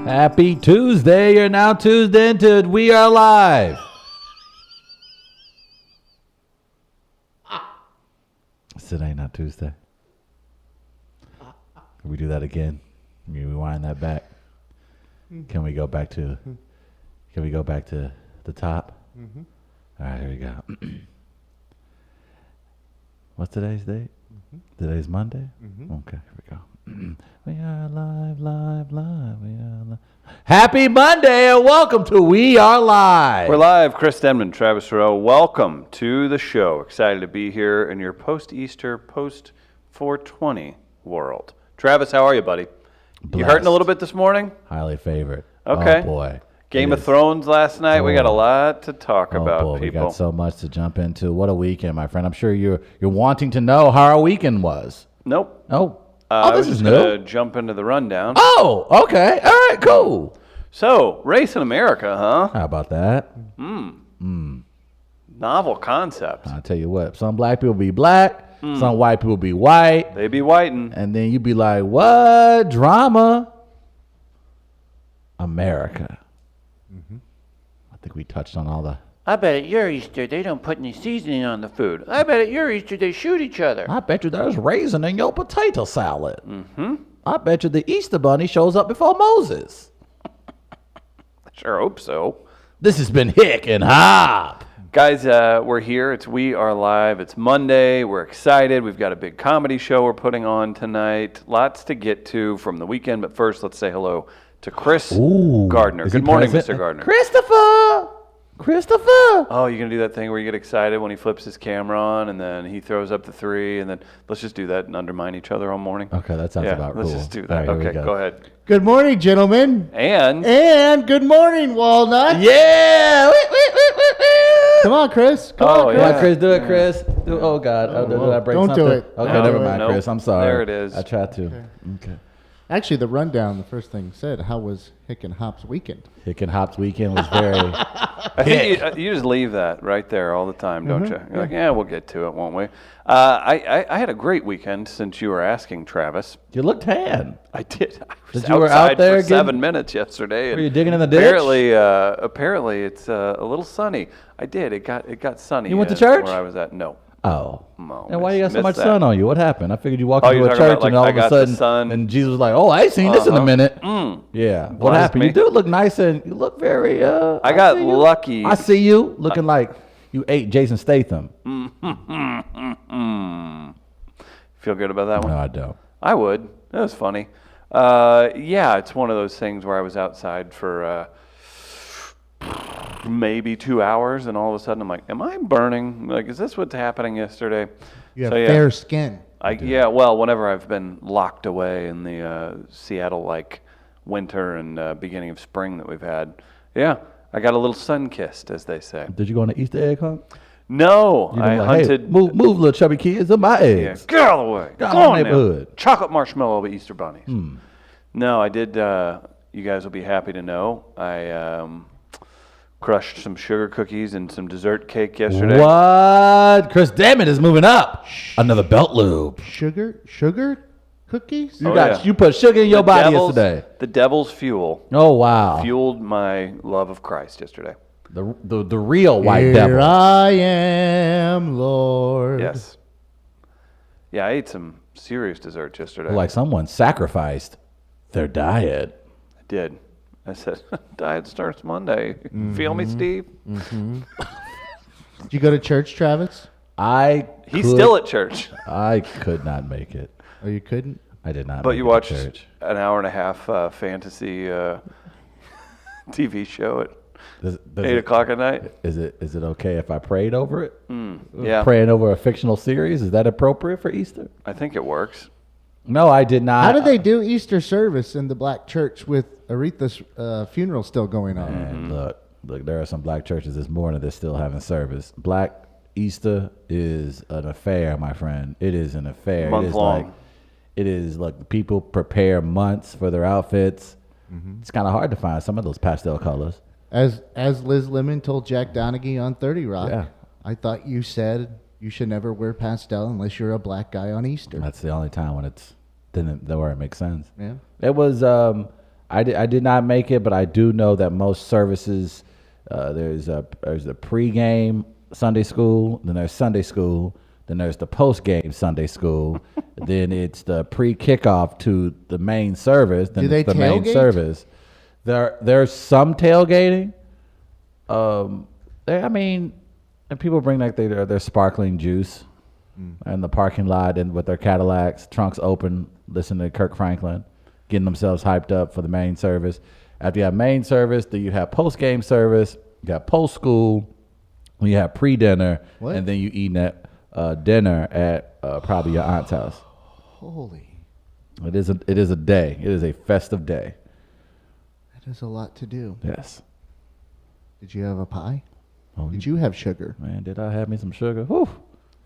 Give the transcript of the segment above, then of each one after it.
Happy Tuesday. You're now Tuesday into We Are Live. It's today, not Tuesday. Can we do that again? Can we rewind that back? Can we go back to the top? Mm-hmm. All right, here we go. What's today's date? Mm-hmm. Today's Monday? Mm-hmm. Okay, here we go. We are live. We are live. Happy Monday and welcome to We Are Live. We're live. Chris Denman, Travis Rowe. Welcome to the show. Excited to be here in your post-Easter, post-420 world. Travis, how are you, buddy? Blessed. You hurting a little bit this morning? Highly favored. Okay. Oh, boy. Game of Thrones last night. We got a lot to talk about, boy, people. We got so much to jump into. What a weekend, my friend. I'm sure you're wanting to know how our weekend was. Nope. Oh, this is new. I was going to jump into the rundown. Oh, okay. All right, cool. So, race in America, huh? How about that? Novel concept. I'll tell you what. Some black people be black. Some white people be white. They be whiting. And then you be like, what? Drama? America. Mm-hmm. I think we touched on all the... I bet at your Easter they don't put any seasoning on the food. I bet at your Easter they shoot each other. I bet you there's raisin in your potato salad. Mm-hmm. I bet you the Easter bunny shows up before Moses. Sure hope so. This has been Hick and Hop. Guys, we're here. It's We Are Live. It's Monday. We're excited. We've got a big comedy show we're putting on tonight. Lots to get to from the weekend. But first, let's say hello to Chris Gardner. Good morning, Mr. Gardner. Christopher! Oh, you're going to do that thing where you get excited when he flips his camera on and then he throws up the three and then let's just do that and undermine each other all morning. Okay, that sounds about cool. Let's just do that. Right, okay, go ahead. Good morning, gentlemen. And good morning, Walnut. Yeah! Come on, Chris. Come on, Chris. Do it, Chris. Oh, God. Did I break Don't something? do it. Okay, No. never mind, Nope. Chris. I'm sorry. There it is. I tried to. Okay. Actually, the rundown, the first thing said, how was Hick and Hop's weekend? Hick and Hop's weekend was very... I think you just leave that right there all the time, don't you? You're like, yeah, we'll get to it, won't we? I had a great weekend since you were asking, Travis. You looked tan. I did. I was You were outside out there for 7 minutes yesterday. Were you digging in the ditch? Apparently, it's a little sunny. I did. It got sunny. You went to church? Where I was at? No. Oh. No, And why you got so much that. sun on you? What happened? I figured you walked Oh, into you're a talking church about, and like, all I of a got the sudden, sun. and Jesus was like, "Oh, I ain't seen this in a minute." Yeah. What Bless happened? me. You do look nice and you look very. I got see you. lucky. I see you looking like you ate Jason Statham. Feel good about that one? No, I don't. I would. That was funny. Yeah, it's one of those things where I was outside for maybe 2 hours, and all of a sudden I'm like, am I burning? Like, is this what's happening yesterday? You have fair skin. Well, whenever I've been locked away in the Seattle-like winter and beginning of spring that we've had, yeah, I got a little sun-kissed, as they say. Did you go on an Easter egg hunt? No, I hunted. Hey, move, little chubby kids. They're my eggs. Get out of the way. Go on neighborhood. Now. Chocolate marshmallow Easter bunnies. No, I did. You guys will be happy to know I crushed some sugar cookies and some dessert cake yesterday. What? Chris Damon is moving up. Another belt loop. Sugar cookies? You put sugar in your body yesterday. The devil's fuel. Oh, wow. Fueled my love of Christ yesterday. The real white Here devil. I am, Lord. Yes. Yeah, I ate some serious desserts yesterday. Like someone sacrificed their diet. I did. I said, diet starts Monday. Feel me, Steve? Did you go to church, Travis? He's still at church. I could not make it. Oh, you couldn't? I did not. But make you it watched to church. an hour and a half fantasy TV show at 8 o'clock at night. Is it okay if I prayed over it? Yeah. Praying over a fictional series, is that appropriate for Easter? I think it works. No, I did not. How did they do Easter service in the black church with Aretha's funeral still going on? And look, there are some black churches this morning that's still having service. Black Easter is an affair, my friend. It is an affair. Month long. It is like people prepare months for their outfits. It's kind of hard to find some of those pastel colors. As Liz Lemon told Jack Donaghy on 30 Rock, Yeah. I thought you said you should never wear pastel unless you're a black guy on Easter. That's the only time when where it makes sense. Yeah. It was. I did not make it, but I do know that most services, there's a pregame Sunday school, then there's Sunday school, then there's the postgame Sunday school, then it's the pre-kickoff to the main service, then Do it's they the main tailgate? service. There's some tailgating. And people bring like their sparkling juice in the parking lot and with their Cadillacs, trunks open, listening to Kirk Franklin, getting themselves hyped up for the main service. After you have main service, then you have post-game service, you have post-school, you have pre-dinner, What? and then you eating at dinner at probably your aunt's house. Holy, It is a day. It is a festive day. that is a lot to do. Yes. Did you have a pie? Oh, Did you have sugar? Man, did I have me some sugar? Whew.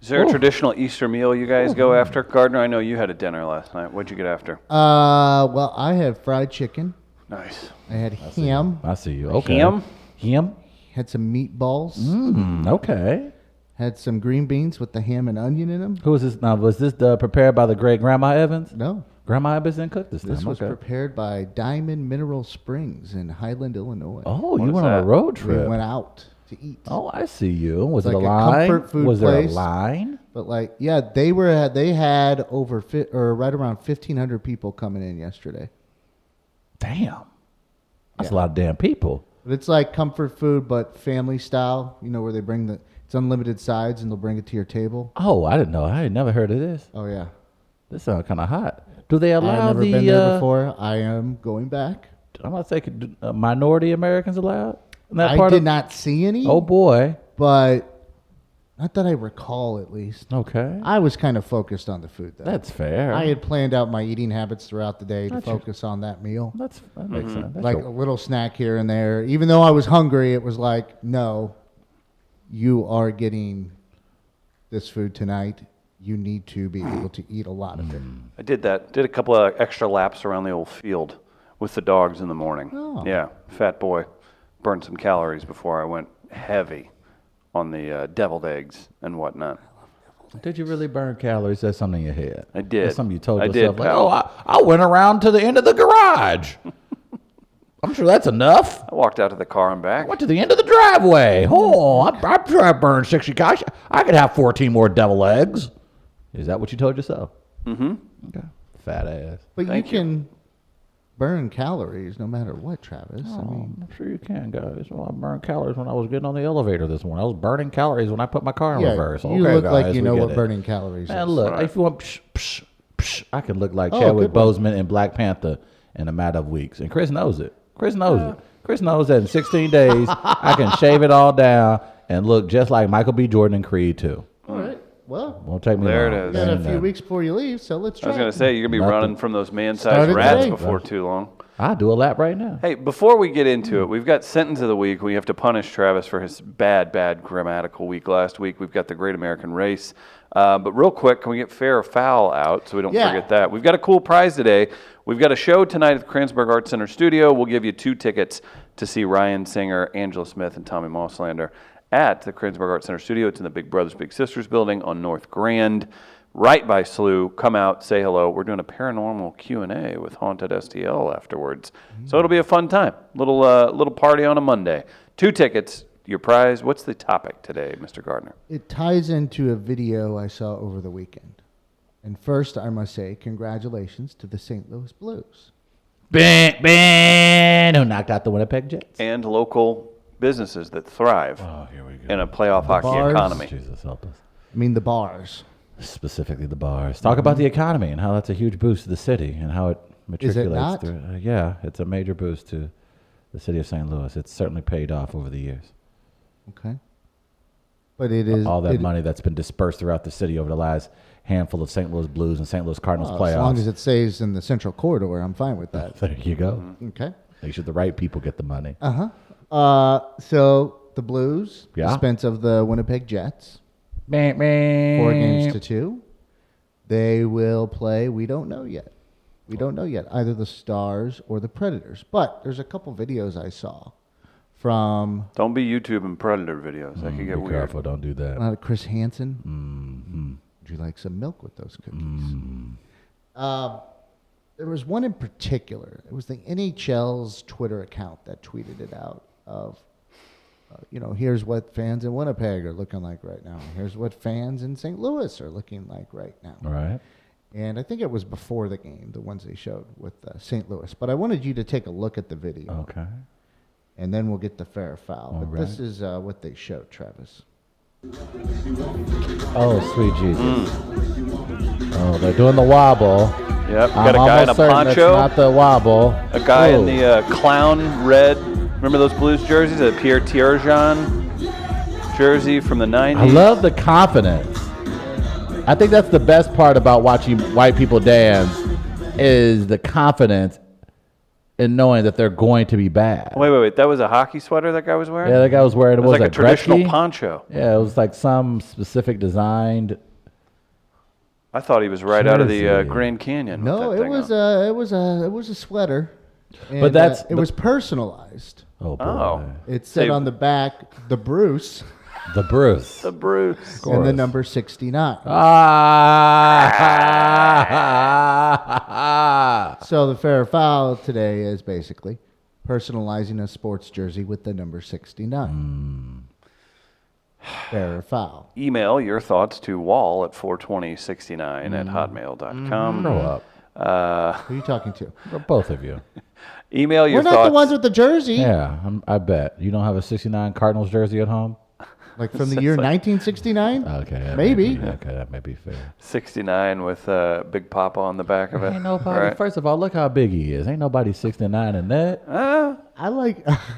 Is there a Ooh. traditional Easter meal you guys go after? Gardner, I know you had a dinner last night. What'd you get after? Well, I had fried chicken. Nice. I had ham. I see you. Okay. Ham? Ham? Had some meatballs. Okay. Had some green beans with the ham and onion in them. Who is this now? Was this prepared by the great Grandma Evans? No, Grandma Evans didn't cook this time. this was okay. prepared by Diamond Mineral Springs in Highland, Illinois. Oh, What you is went on a that? road We trip. went out to eat. Oh, I see you. Was It's it like a a line? comfort food Was there a place. line? But they had over right around 1,500 people coming in yesterday. Damn. That's a Yeah. lot of damn people. But it's like comfort food, but family style. You know, where they bring it's unlimited sides and they'll bring it to your table. Oh, I didn't know. I had never heard of this. Oh yeah, This sounds kind of hot. Do they allow I've never the? been there before. I am going back. I'm not saying minority Americans allowed in that I part did of. not see any. Oh boy. but not that I recall, at least. Okay. I was kind of focused on the food, though. That's fair. I had planned out my eating habits throughout the day to Gotcha. focus on that meal. That makes sense. That's Like your- a little snack here and there. Even though I was hungry, it was like, no, you are getting this food tonight. You need to be able to eat a lot of it. I did that. Did a couple of extra laps around the old field with the dogs in the morning. Oh. Yeah, fat boy. Burned some calories before I went heavy on the deviled eggs and whatnot. Did you really burn calories? That's something in your head. I did. That's something you told I yourself. did, Like, pal. oh, I went around to the end of the garage. I'm sure that's enough. I walked out to the car and I back. went to the end of the driveway. Oh, I'm sure I burned 60 calories. I could have 14 more devil eggs. Is that what you told yourself? Mm-hmm. Okay. Fat ass. But Thank you you. can burn calories no matter what, Travis. I Oh, mean, I'm sure you can, guys. Well, I burned calories when I was getting on the elevator this morning. I was burning calories when I put my car in yeah, reverse. you Okay, look guys, like you we know get what it. burning calories Man, is. look, Right. if you want, I could look like Oh, Chadwick good one. Boseman in Black Panther in a matter of weeks. And Chris knows it. Chris knows it. Chris knows that in 16 days, I can shave it all down and look just like Michael B. Jordan in Creed 2. All right. Well, Won't take me There long. it is. you got a Ain't few nothing. weeks before you leave, so let's I try. was going to say, you're going to be Nothing. running from those man-sized Started rats today. before too long. I'll do a lap right now. Hey, before we get into it, we've got sentence of the week. We have to punish Travis for his bad grammatical week last week. We've got the Great American Race. But real quick, can we get fair or foul out so we don't Yeah. forget that? We've got a cool prize today. We've got a show tonight at the Kransberg Arts Center studio. We'll give you 2 tickets to see Ryan Singer, Angela Smith, and Tommy Mosslander at the Kransberg Arts Center studio. It's in the Big Brothers Big Sisters building on North Grand, right by SLU. Come out, say hello. We're doing a paranormal Q&A with Haunted STL afterwards. So it'll be a fun time. Little party on a Monday. 2 tickets, your prize. What's the topic today, Mr. Gardner? It ties into a video I saw over the weekend. And first, I must say congratulations to the St. Louis Blues. Ben, who knocked out the Winnipeg Jets. And local businesses that thrive Oh, here we go. in a playoff hockey bars. economy. Jesus help us. I mean, the bars. Specifically the bars. Talk about the economy and how that's a huge boost to the city and how it Is it matriculates not? through. Yeah, it's a major boost to the city of St. Louis. It's certainly paid off over the years. Okay. But it is. All that it- money that's been dispersed throughout the city over the last handful of St. Louis Blues and St. Louis Cardinals Well, playoffs. as long as it stays in the central corridor, I'm fine with that. There you go. Okay. Make sure the right people get the money. So the Blues, Yeah. expense of the Winnipeg Jets, 4 4 games to 2. They will play. We don't know yet. We don't know yet. Either the Stars or the Predators. But there's a couple videos I saw from Don't be YouTube and Predator videos. That could get Be weird. careful, don't do that. Chris Hansen. Would you like some milk with those cookies? There was one in particular. It was the NHL's Twitter account that tweeted it out of, here's what fans in Winnipeg are looking like right now. Here's what fans in St. Louis are looking like right now. Right. And I think it was before the game, the ones they showed with St. Louis. But I wanted you to take a look at the video. Okay. And then we'll get to fair or foul. All But this right. is what they showed, Travis. Oh, sweet Jesus. Oh, they're doing the wobble. Yep. I'm Got a guy in a almost certain it's poncho. not the wobble. A guy in Whoa. the clown red. Remember those Blues jerseys? A Pierre Tierjean jersey from the 90s. I love the confidence. I think that's the best part about watching white people dance is the confidence in knowing that they're going to be bad. Wait. That was a hockey sweater that guy was wearing? Yeah, that guy was wearing It was like a that, traditional Gretzky? poncho. Yeah, it was like some specific designed. I thought he was right out of the Jersey. Grand Canyon. with No, that it thing was on. it was a sweater. And, But that's it was personalized. Oh boy, Oh. It said Say- on the back, the Bruce, the Bruce. The Bruce. Of and the course. number 69. Ah. So the fair or foul today is basically personalizing a sports jersey with the number 69. Fair or foul. Email your thoughts to wall at 42069 at hotmail.com. Grow up, Who are you talking to? both of you. Email your We're not thoughts. the ones with the jersey. Yeah, I bet you don't have a '69 Cardinals jersey at home. Like from the year 1969? Okay, that Maybe. May be, okay, that may be fair. 69 with Big Papa on the back of it. Ain't nobody. Right. First of all, look how big he is. Ain't nobody 69 in that. I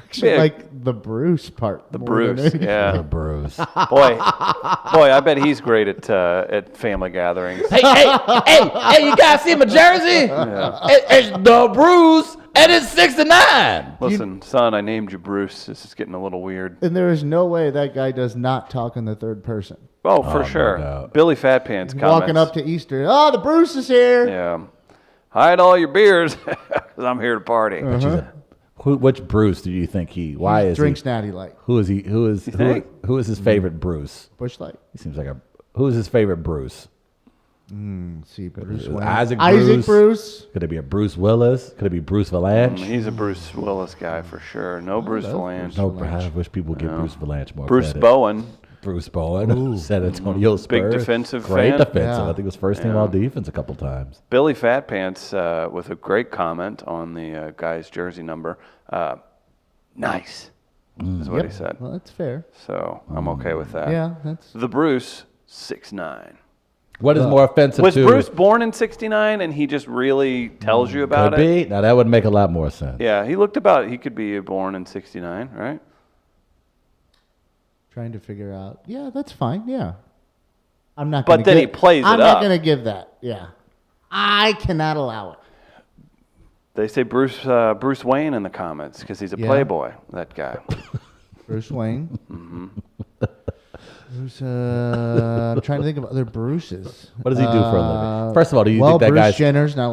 actually Big. like the Bruce part. The more Bruce, than anything. The yeah. Bruce. Boy, I bet he's great at family gatherings. hey, you guys see my jersey? It's the Bruce, and it's 69. Listen, son, I named you Bruce. This is getting a little weird. And there is no way that guy does not talk in the third person. Oh, for no sure. doubt. Billy Fat Pants comments. Walking up to Easter. Oh, the Bruce is here. Yeah. Hide all your beers because I'm here to party. Which Bruce do you think he? Why is Drinks he? Natty Light. Who is he? Who is think? who is his favorite Bruce? Bush Light. He seems like a. Who is his favorite Bruce? See, Bruce Wayne. Isaac Isaac Bruce. Could it be a Bruce Willis? Could it be Bruce Valanche? He's a Bruce Willis guy for sure. No Bruce love Valanche. No, I wish people would give Bruce Valanche more Bruce credit. Bowen. Bruce Bowen, San Antonio Spurs. defensive Great fan. defensive. Yeah. I think it was first team all defense a couple times. Billy Fat Pants with a great comment on the guy's jersey number. Nice, is what he said. Well, that's fair. So I'm okay with that. Yeah, that's. The Bruce, 6'9". What is more offensive Was to? Bruce born in 69 and he just really tells you about could it? be. Now that would make a lot more sense. Yeah, he could be born in 69, right? Trying to figure out. Yeah, that's fine. Yeah. I'm not. But gonna then give- he plays it I'm up. not going to give that. Yeah. I cannot allow it. They say Bruce Wayne in the comments because he's a Yeah. playboy, that guy. Bruce Wayne. Bruce, I'm trying to think of other Bruces. What does he do for a living? First of all, do you well, think that Bruce guy's? Jenner's not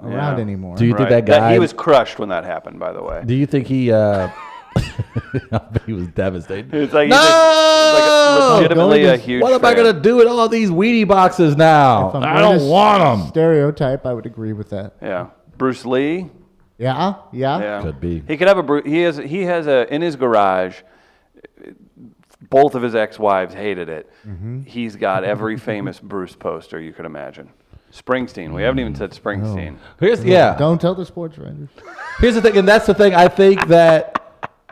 around Yeah. anymore. Do you think Right. that guy? He was crushed when that happened, by the way. Do you think he? I bet he was devastated. It's like, No! like legitimately Going a to- huge What am I fan. gonna do with all these Wheatie boxes now? If I'm I going don't to want them. Stereotype, I would agree with that. Yeah. Bruce Lee. Yeah. Yeah. Could be. He could have a he has a in his garage. Both of his ex-wives hated it. He's got every famous Bruce poster you could imagine. Springsteen. We haven't even said Springsteen. Here's yeah. Don't tell the sports writers. Here's the thing, and that's the thing. I think that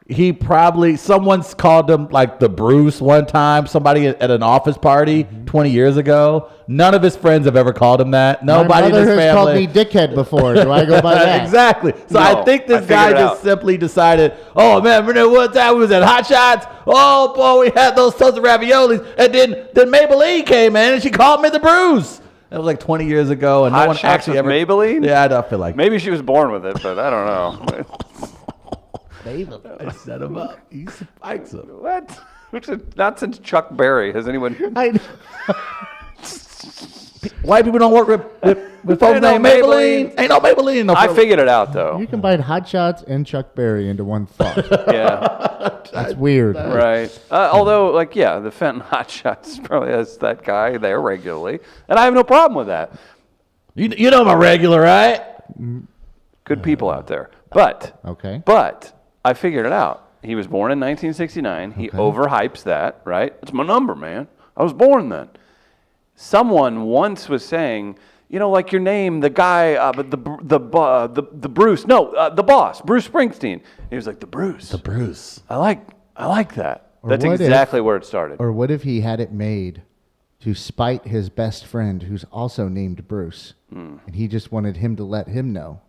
he probably someone's called him like the Bruce one time. Somebody at an office party 20 years ago. None of his friends have ever called him that. Nobody My in mother his has called family. me dickhead before. Do I go by that? Exactly. So No, I think I this guy figured it just out. simply decided, oh man, remember one time we was at Hot Shots? Oh boy, we had those tons of raviolis, and then Maybelline came in and she called me the Bruce. That was like 20 years ago, and Hot no one Shots actually with ever. Maybelline? Yeah, I don't feel like. Maybe she was born with it, but I don't know. I set him up. He spikes him. What? Not since Chuck Berry has anyone. White people don't work with folks Ain't no named Maybelline. Ain't no Maybelline. No I figured it out though. You combine Hot Shots and Chuck Berry into one thought. Yeah, That's weird. right. Although, like, yeah, the Fenton Hot Shots probably has that guy there regularly, and I have no problem with that. You know I'm a regular, right? Good people out there. But Okay. I figured it out. He was born in 1969. He overhypes that, right? It's my number, man. I was born then. Someone once was saying, you know, like your name, the guy, the Bruce. No, the boss, Bruce Springsteen. He was like the Bruce. The Bruce. I like that. Or That's what if- exactly where it started. Or what if he had it made to spite his best friend, who's also named Bruce, and he just wanted him to let him know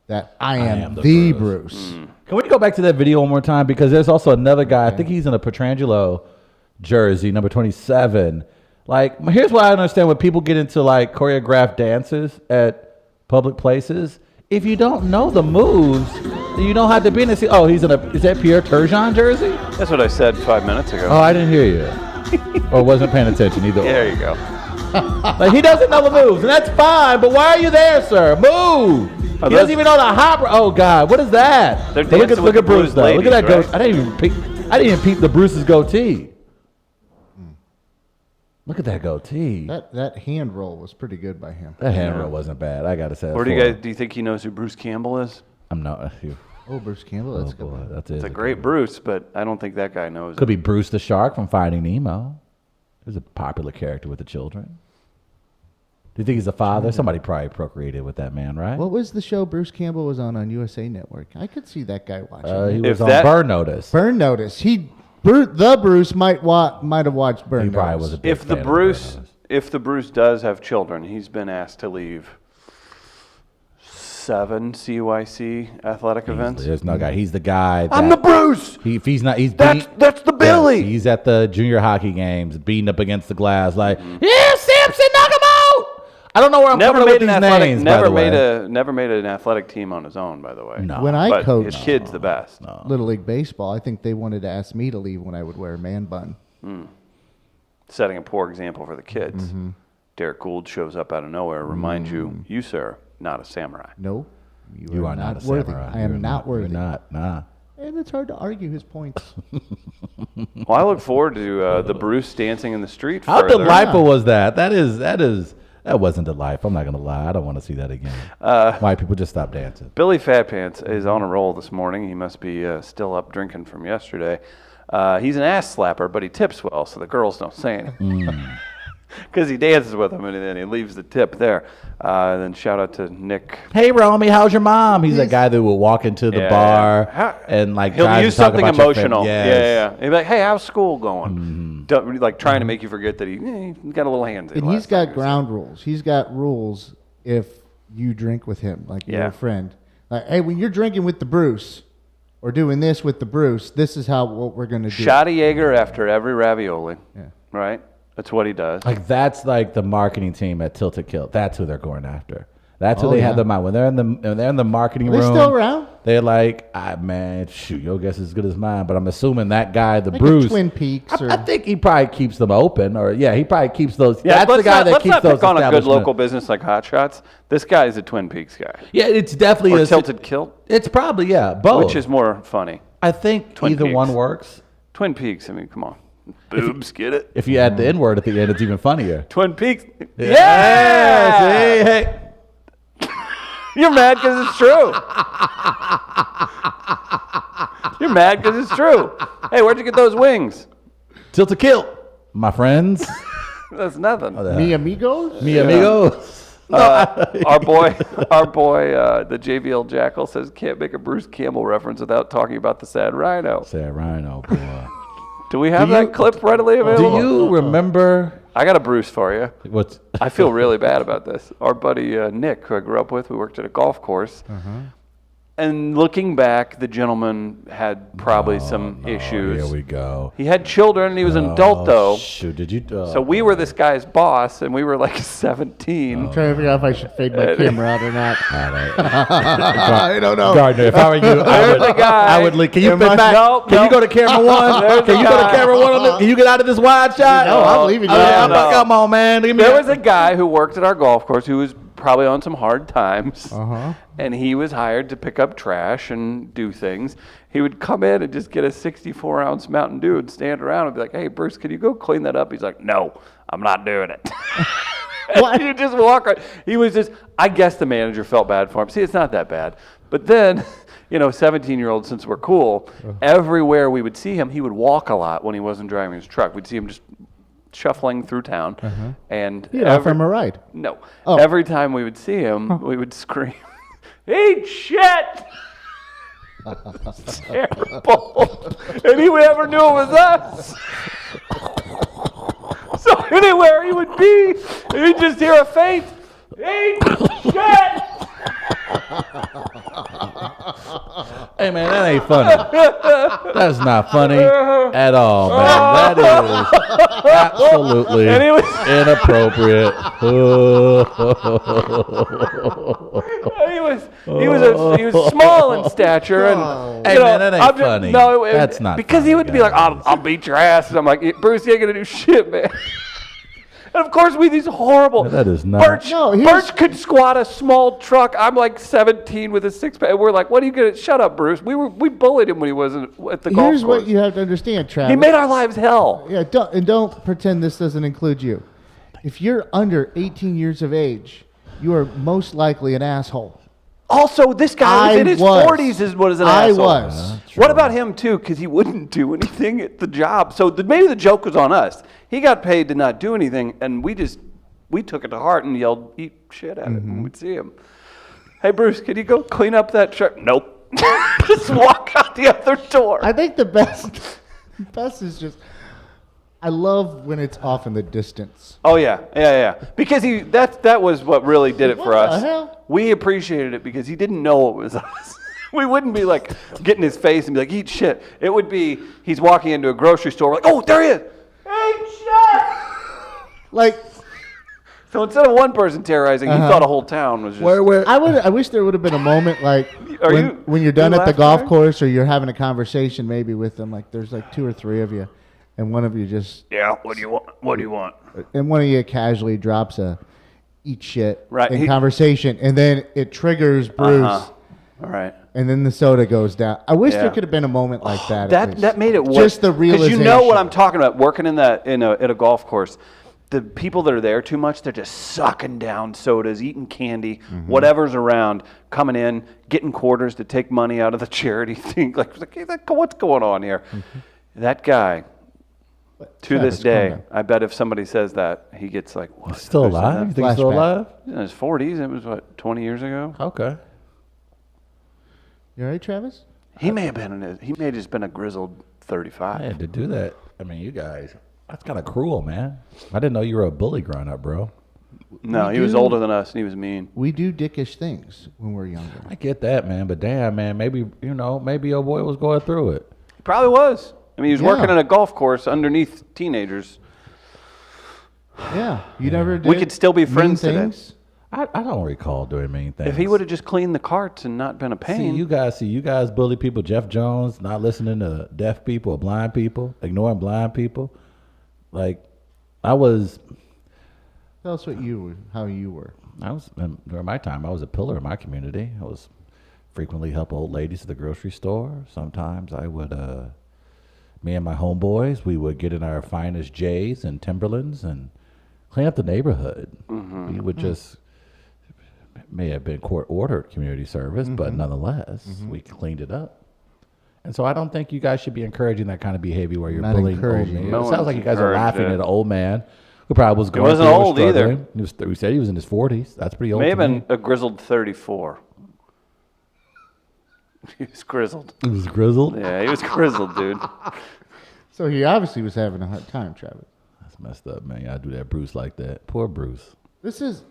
that I am the Bruce. Can we go back to that video one more time? Because there's also another guy. I think he's in a Petrangelo jersey, number 27. Like, here's why I understand when people get into like choreographed dances at public places. If you don't know the moves, then you don't have to be in it. Oh, he's in a. Is that Pierre Turgeon jersey? That's what I said 5 minutes ago. Oh, I didn't hear you. Or wasn't paying attention either. There you go. Like, he doesn't know the moves, and that's fine. But why are you there, sir? Move. He doesn't even know the hop. Oh God, what is that? They're But dancing with look at the Bruce Blues though. Look at that ladies, goatee. I didn't even peep the Bruce's goatee. Look at that goatee. That hand roll was pretty good by him. That hand roll wasn't bad. I gotta say. Or do you think he knows who Bruce Campbell is? I'm not. Oh, Bruce Campbell, that's Oh good. boy, One. that's It's a great Bruce, but I don't think that guy knows. Could be Bruce the Shark from Finding Nemo. He's a popular character with the children. Do you think he's a father? Somebody probably procreated with that man, right? What was the show Bruce Campbell was on USA Network? I could see that guy watching. He it. was If on that- Burn Notice. Burn Notice. The Bruce might have watched Burn He Notice. probably was a big If the fan of Burn Bruce, Notice. if the Bruce does have children, he's been asked to leave 7 CYC athletic events. There's no guy. He's the guy. I'm the Bruce. If he's not, he's That's the Billy. Yes, he's at the junior hockey games, beating up against the glass, like, yeah, Samson, knock him out. I don't know where I'm Never coming made with an these athletic. names. by Never the made way. never made an athletic team on his own. By the way. No. When I But coached his kid's the best. Little League Baseball, I think they wanted to ask me to leave when I would wear a man bun. Setting a poor example for the kids. Derek Gould shows up out of nowhere, reminds you, you sir, not a samurai. No, You are not a worthy. samurai. I am You're not worthy. You're not. Nah. And it's hard to argue his points. Well, I look forward to the Bruce dancing in the street. How further. delightful was that? That wasn't delightful. I'm not gonna lie. I don't want to see that again. White people just stop dancing. Billy Fat Pants is on a roll this morning. He must be still up drinking from yesterday. He's an ass slapper, but he tips well, so the girls don't say anything. Because he dances with them, and then he leaves the tip there. Then shout out to Nick. Hey, Romy, how's your mom? He's that guy that will walk into the Yeah, bar yeah. and like He'll tries use to talk something about your fam- emotional. Yes. Yeah. He'll be like, hey, how's school going? Don't, like trying to make you forget that he got a little handsy. And he's got ground rules. He's got rules if you drink with him, like you're Yeah. a friend. Like, hey, when you're drinking with the Bruce or doing this with the Bruce, this is what we're going to do. Shot a Jaeger after every ravioli. Yeah. Right? That's what he does. Like that's like the marketing team at Tilted Kilt. That's who they're going after. That's who Oh, they yeah. have them out when they're in the marketing Are they room. still around? They're like, man, shoot, your guess is as good as mine. But I'm assuming that guy, the Like Bruce, Twin Peaks or I think he probably keeps them open, or he probably keeps those. Yeah, that's the guy that let's keeps not those pick on a good establishments. local business like Hot Shots. This guy is a Twin Peaks guy. Yeah, it's definitely Or a Tilted Kilt, It's probably both. which is more funny. I think Twin either Peaks. one works. Twin Peaks, I mean, come on. Boobs, get it? If you add the N word at the end, it's even funnier. Twin Peaks. Yes, hey. You're mad because it's true. You're mad because it's true. Hey, where'd you get those wings? Tilted Kilt, my friends. That's nothing. Mi Amigos? Mi amigos. Our boy, the JVL Jackal says can't make a Bruce Campbell reference without talking about the sad rhino. Sad Rhino, boy. Do we have that clip readily Do available? you remember I got a Bruce for you. what's I feel really bad about this. Our buddy Nick, who I grew up with, we worked at a golf course. And looking back, the gentleman had probably some issues. Here we go. He had children, and he was an adult, though. Shoot, did you? So we were this guy's boss, and we were like 17. I'm trying to figure out if I should fade my camera out or not. I don't know. Gardner, if I were you, There's a guy. I would. Can you Am fit I- back? Nope, Can you nope. go to camera one? There's Can a you go to guy. camera one? On this? Can you get out of this wide shot? No, I'm leaving you Okay, out. Come on, man. Give me There a- was a guy who worked at our golf course who was probably on some hard times. Uh-huh. And he was hired to pick up trash and do things. He would come in and just get a 64-ounce Mountain Dew and stand around and be like, hey, Bruce, can you go clean that up? He's like, no, I'm not doing it. What? You just walk right. He was just, I guess the manager felt bad for him. See, it's not that bad. But then, 17-year-old, since we're cool, everywhere we would see him, he would walk a lot when he wasn't driving his truck. We'd see him just shuffling through town. And You'd offer him a ride. No. Oh. Every time we would see him, we would scream, eat shit! It's terrible. And he never knew it was us. So anywhere he would be, he'd just hear a faint, eat shit! Hey man, that ain't funny. That's not funny at all, man. That is absolutely And he was- inappropriate. He was small in stature, and Hey, man, that ain't funny. No, That's not because he funny, would be like, guys. I'll beat your ass," and I'm like, "Bruce, you ain't gonna do shit, man." And of course, we these horrible. That is not- Birch. No, here's- Birch could squat a small truck. I'm like 17 with a six-pack. We're like, "What are you gonna?" Shut up, Bruce. We bullied him when he wasn't at the golf Here's course. what you have to understand, Travis. He made our lives hell. Yeah, don't pretend this doesn't include you. If you're under 18 years of age, you are most likely an asshole. Also, this guy was I in his was. 40s. Was an I asshole. was. What about him too? Because he wouldn't do anything at the job. So maybe the joke was on us. He got paid to not do anything, and we took it to heart and yelled, "Eat shit" at him when we'd see him. Hey, Bruce, can you go clean up that truck? Nope. Just walk out the other door. I think the best is just. I love when it's off in the distance. Oh yeah. Because that was what really did it for What the us. hell? We appreciated it because he didn't know it was us. We wouldn't be like getting his face and be like, "Eat shit." It would be he's walking into a grocery store, we're like, "Oh, there he is." Eat shit. Like, So instead of one person terrorizing, he thought a whole town was just. I wish there would have been a moment like when you're done you at the laughing, golf right? course or you're having a conversation maybe with them. Like there's like 2 or 3 of you, and one of you just Yeah. What do you want? What do you want? and one of you casually drops a eat shit Right, in he- conversation, and then it triggers Bruce, All right. and then the soda goes down. I wish there Yeah. could have been a moment like that. at least. That made it worse. Just the Because realization. you know what I'm talking about. Working at a golf course, the people that are there too much, they're just sucking down sodas, eating candy, whatever's around, coming in, getting quarters to take money out of the charity thing. Hey, what's going on here? That guy, to Travis, this day, calm down. I bet if somebody says that, he gets like, what? Still Who said alive? You that? think he's still Flashback. alive? In his 40s. It was, 20 years ago? Okay. You all right, Travis? He may have just been a grizzled 35. I had to do that. I mean, you guys, that's kind of cruel, man. I didn't know you were a bully growing up, bro. No, We he was do- older than us, and he was mean. We do dickish things when we're younger. I get that, man. But damn, man, maybe your boy was going through it. He probably was. I mean, he was Yeah. working at a golf course underneath teenagers. Yeah, you never did. We could still be mean friends today. things? I don't recall doing mean things. If he would have just cleaned the carts and not been a pain. See, you guys bully people. Jeff Jones not listening to deaf people or blind people, ignoring blind people. Like, I was Tell us how you were. during my time. I was a pillar in my community. I was frequently help old ladies at the grocery store. Sometimes I would, me and my homeboys, we would get in our finest J's and Timberlands and clean up the neighborhood. We would just may have been court ordered community service, but nonetheless, we cleaned it up. And so I don't think you guys should be encouraging that kind of behavior where you're Not bullying old encouraging men. it. No It sounds one's like you guys are encouraged laughing it. at an old man who probably was going wasn't through or old either. struggling. We said he was in his 40s. That's pretty old. May to have been me. a grizzled 34. He was grizzled. He was grizzled. Yeah, he was grizzled, dude. So he obviously was having a hard time, Travis. That's messed up, man. I do that Bruce like that. Poor Bruce. This is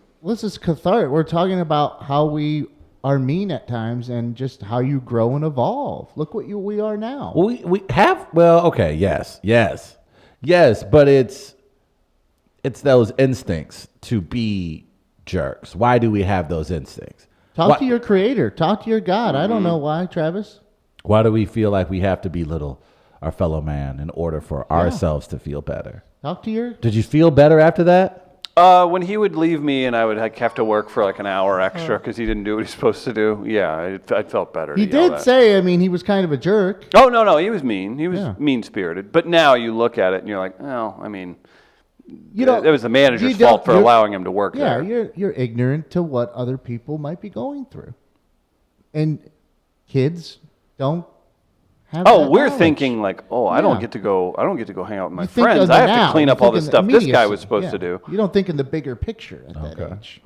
cathartic. We're talking about how we are mean at times and just how you grow and evolve. Look what we are now. We have okay, yes, but it's those instincts to be jerks. Why do we have those instincts? Talk why, to your creator. Talk to your God. I don't know why, Travis. why do we feel like we have to belittle our fellow man in order for ourselves to feel better? Talk to your. Did you feel better after that? When he would leave me and I would have to work for like an hour extra because he didn't do what he's supposed to do, yeah, I felt better. He to yell did that. say, I mean, he was kind of a jerk. Oh, no, he was mean. He was Yeah. mean-spirited. But now you look at it and you're like, well, I mean, You don't. It was the manager's you don't- fault for you're- allowing him to work Yeah, there. you're ignorant to what other people might be going through, and kids don't have. Oh, that we're knowledge. thinking like, I don't Yeah. get to go. I don't get to go hang out with my You think friends. of the I have now. to clean You up all think the in stuff this guy was immediacy. supposed Yeah. to do. You don't think in the bigger picture at that Okay. age.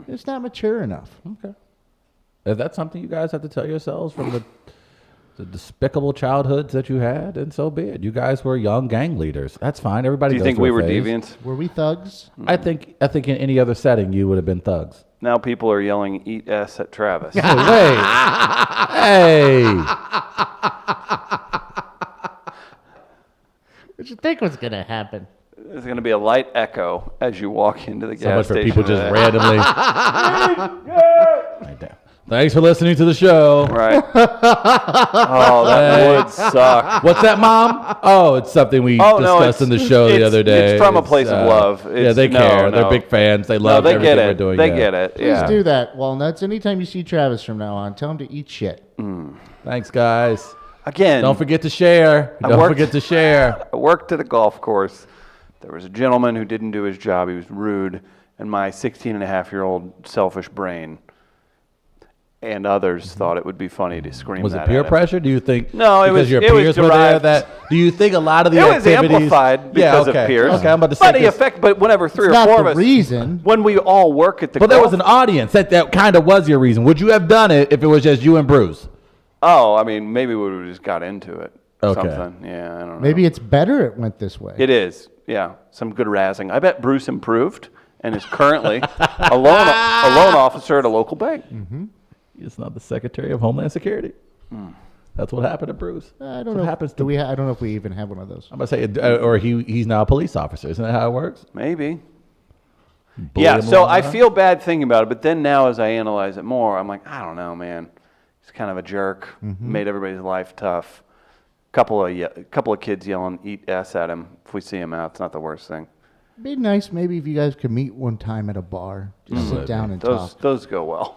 It's not mature enough. Okay. Is that something you guys have to tell yourselves from the despicable childhoods that you had? And so be it. You guys were young gang leaders. That's fine. Everybody. Do you goes think through we a were phase. deviants? Were we thugs? I think in any other setting you would have been thugs. Now people are yelling "Eat S" at Travis. Hey, wait. Hey. What you think was gonna happen? There's going to be a light echo as you walk into the So gas much for station. people just today. randomly. Right there. Thanks for listening to the show. Right. Oh, that would suck. What's that, Mom? Oh, it's something we Oh, no, discussed in the it's- show the it's- other day. it's from a place of love. Yeah, It's- they no, care. no. They're big fans. They No, love they everything get we're it. doing. They yeah. get it. Please Yeah. do that, Walnuts. Anytime you see Travis from now on, tell him to eat shit. Thanks, guys. Again, Don't forget to share. I Don't worked- forget to share. I worked at a golf course. There was a gentleman who didn't do his job. He was rude. And my 16-and-a-half-year-old selfish brain and others thought it would be funny to scream Was that it peer at him. pressure? Do you think? No, it because was- your it was peers were there. derived- That do you think a lot of the It was activities amplified because of peers. Okay, I'm about to say. But the 'cause- effect, but whenever three It's or not four the of us, reason. when we all work at the But there was golf- an audience. That kind of was your reason. Would you have done it if it was just you and Bruce? Oh, I mean, maybe we would have just got into it. Okay. Something. Yeah, I don't know. Maybe it's better it went this way. It is. Yeah, some good razzing. I bet Bruce improved and is currently a loan officer at a local bank. He's not the Secretary of Homeland Security. That's what happened to Bruce. I That's don't what know. happens to. Do we? I don't know if we even have one of those. I'm gonna say, or he's now a police officer. Isn't that how it works? Maybe. Bully Yeah, him so along I the way? feel bad thinking about it, but then now as I analyze it more, I'm like, I don't know, man. He's kind of a jerk. Made everybody's life tough. Couple of kids yelling "Eat S" at him. If we see him out, it's not the worst thing. It'd be nice maybe if you guys could meet one time at a bar. Just sit down and talk. Those go well.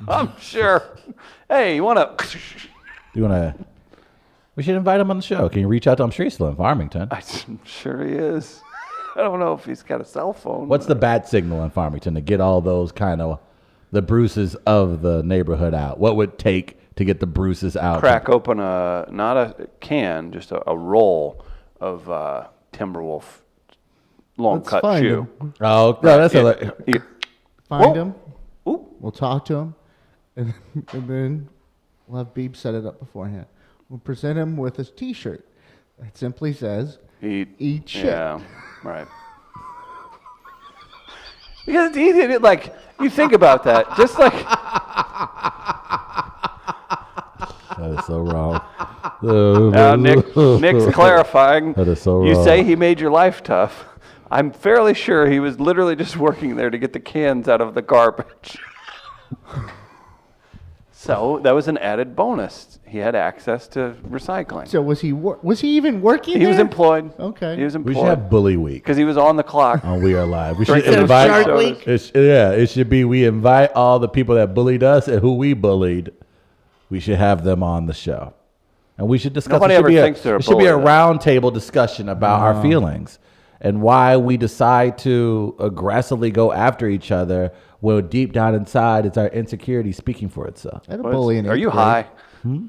I'm sure. Hey, you want to? You wanna? We should invite him on the show. Can you reach out to him? I'm sure he's still in Farmington. I'm sure he is. I don't know if he's got a cell phone. What's the bat signal in Farmington to get all those kind of the Bruces of the neighborhood out? What would it take to get the Bruces out? Crack open not a can, just a roll of Timberwolf long Let's cut find shoe. him. Oh no, that's a. You- Find Whoa. him. Ooh. We'll talk to him, and then we'll have Beeb set it up beforehand. We'll present him with a T-shirt that simply says "Eat shit." Yeah, right. Because it's easy to, like, you think about that, just like, That is so wrong. now Nick's clarifying. That is so You wrong. say he made your life tough. I'm fairly sure he was literally just working there to get the cans out of the garbage. So that was an added bonus. He had access to recycling. So was he? Was he even working? He was there? employed. Okay. He was We should employed have Bully Week because he was on the clock. on We Are Live. We should Drinking those invite. Shark Week? It should be we invite all the people that bullied us and who we bullied. We should have them on the show, and we should discuss. Nobody it should ever be thinks they're a it should be a bully, though. round table discussion about our feelings and why we decide to aggressively go after each other. When deep down inside, it's our insecurity speaking for itself. I had a What's- bully in Are you 8th grade. high? Hmm?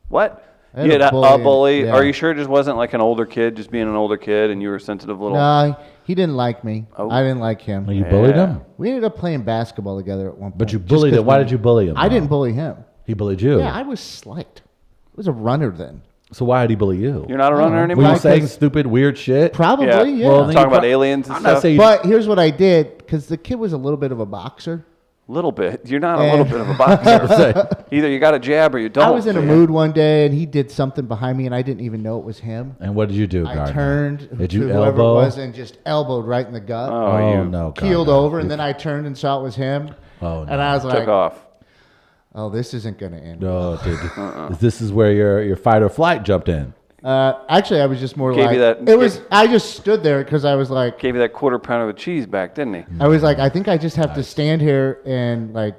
What? I had You had a a bully, bully? yeah. Are you sure it just wasn't like an older kid, just being an older kid, and you were a sensitive little? No, he didn't like me. Oh. I didn't like him. Well, you bullied Yeah. him, We ended up playing basketball together at one point. but you just bullied 'cause him. Why we- did you bully him? I though? didn't bully him. He bullied you. Yeah, I was slight. I was a runner then. So why did he bully you? You're not a I don't runner know. anymore? Were you Like saying this- stupid, weird shit? Probably, yeah. Well, then Talking you about aliens and I'm stuff? not saying. But here's what I did, because the kid was a little bit of a boxer. Little bit. You're not a Eh. little bit of a boxer. Either you got a jab or you don't. I was in a mood one day, and he did something behind me, and I didn't even know it was him. And what did you do, I Gardner? turned Did to you whoever elbow? it was and just elbowed right in the gut. Oh, Oh you no! Keeled Gardner. over, and then I turned and saw it was him. Oh, no. And I was took like, off. "Oh, this isn't going to end." No, dude. This is where your fight or flight jumped in. Actually, I was just more Gave like you that- it was. I just stood there because I was like, Gave you that quarter pound of a cheese back, didn't he? I think I just have to stand here and like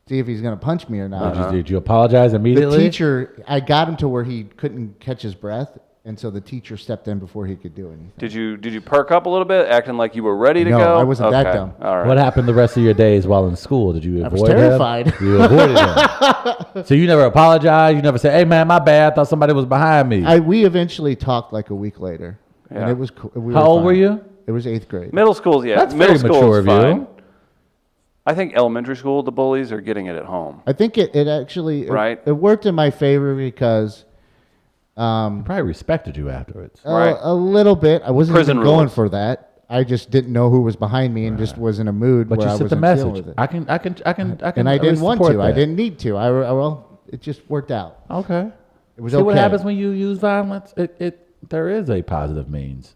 see if he's going to punch me or not. Did you apologize The immediately? teacher, I got him to where he couldn't catch his breath, And so the teacher stepped in before he could do anything. Did you perk up a little bit, acting like you were ready to No, go? I wasn't that Okay. dumb. All right. What happened the rest of your days while in school? Did you avoid was terrified. him? You avoided him. So you never apologized? You never said, hey, man, my bad. I thought somebody was behind me. We eventually talked like a week later. Yeah. And it was cool. How old were you? It was 8th grade. Middle school, yeah. That's Middle very school mature is of you. fine. I think elementary school, the bullies are getting it at home. I think it actually Right. it worked in my favor because Probably respected you afterwards. Right. a little bit. I wasn't Prison even going rules. for that. I just didn't know who was behind me and just was in a mood But where you I sent the wasn't dealing message. with it. I can. And I didn't want support to. I that. didn't need to. Well, it just worked out. Okay. It was See what okay. happens when you use violence? There is a positive means.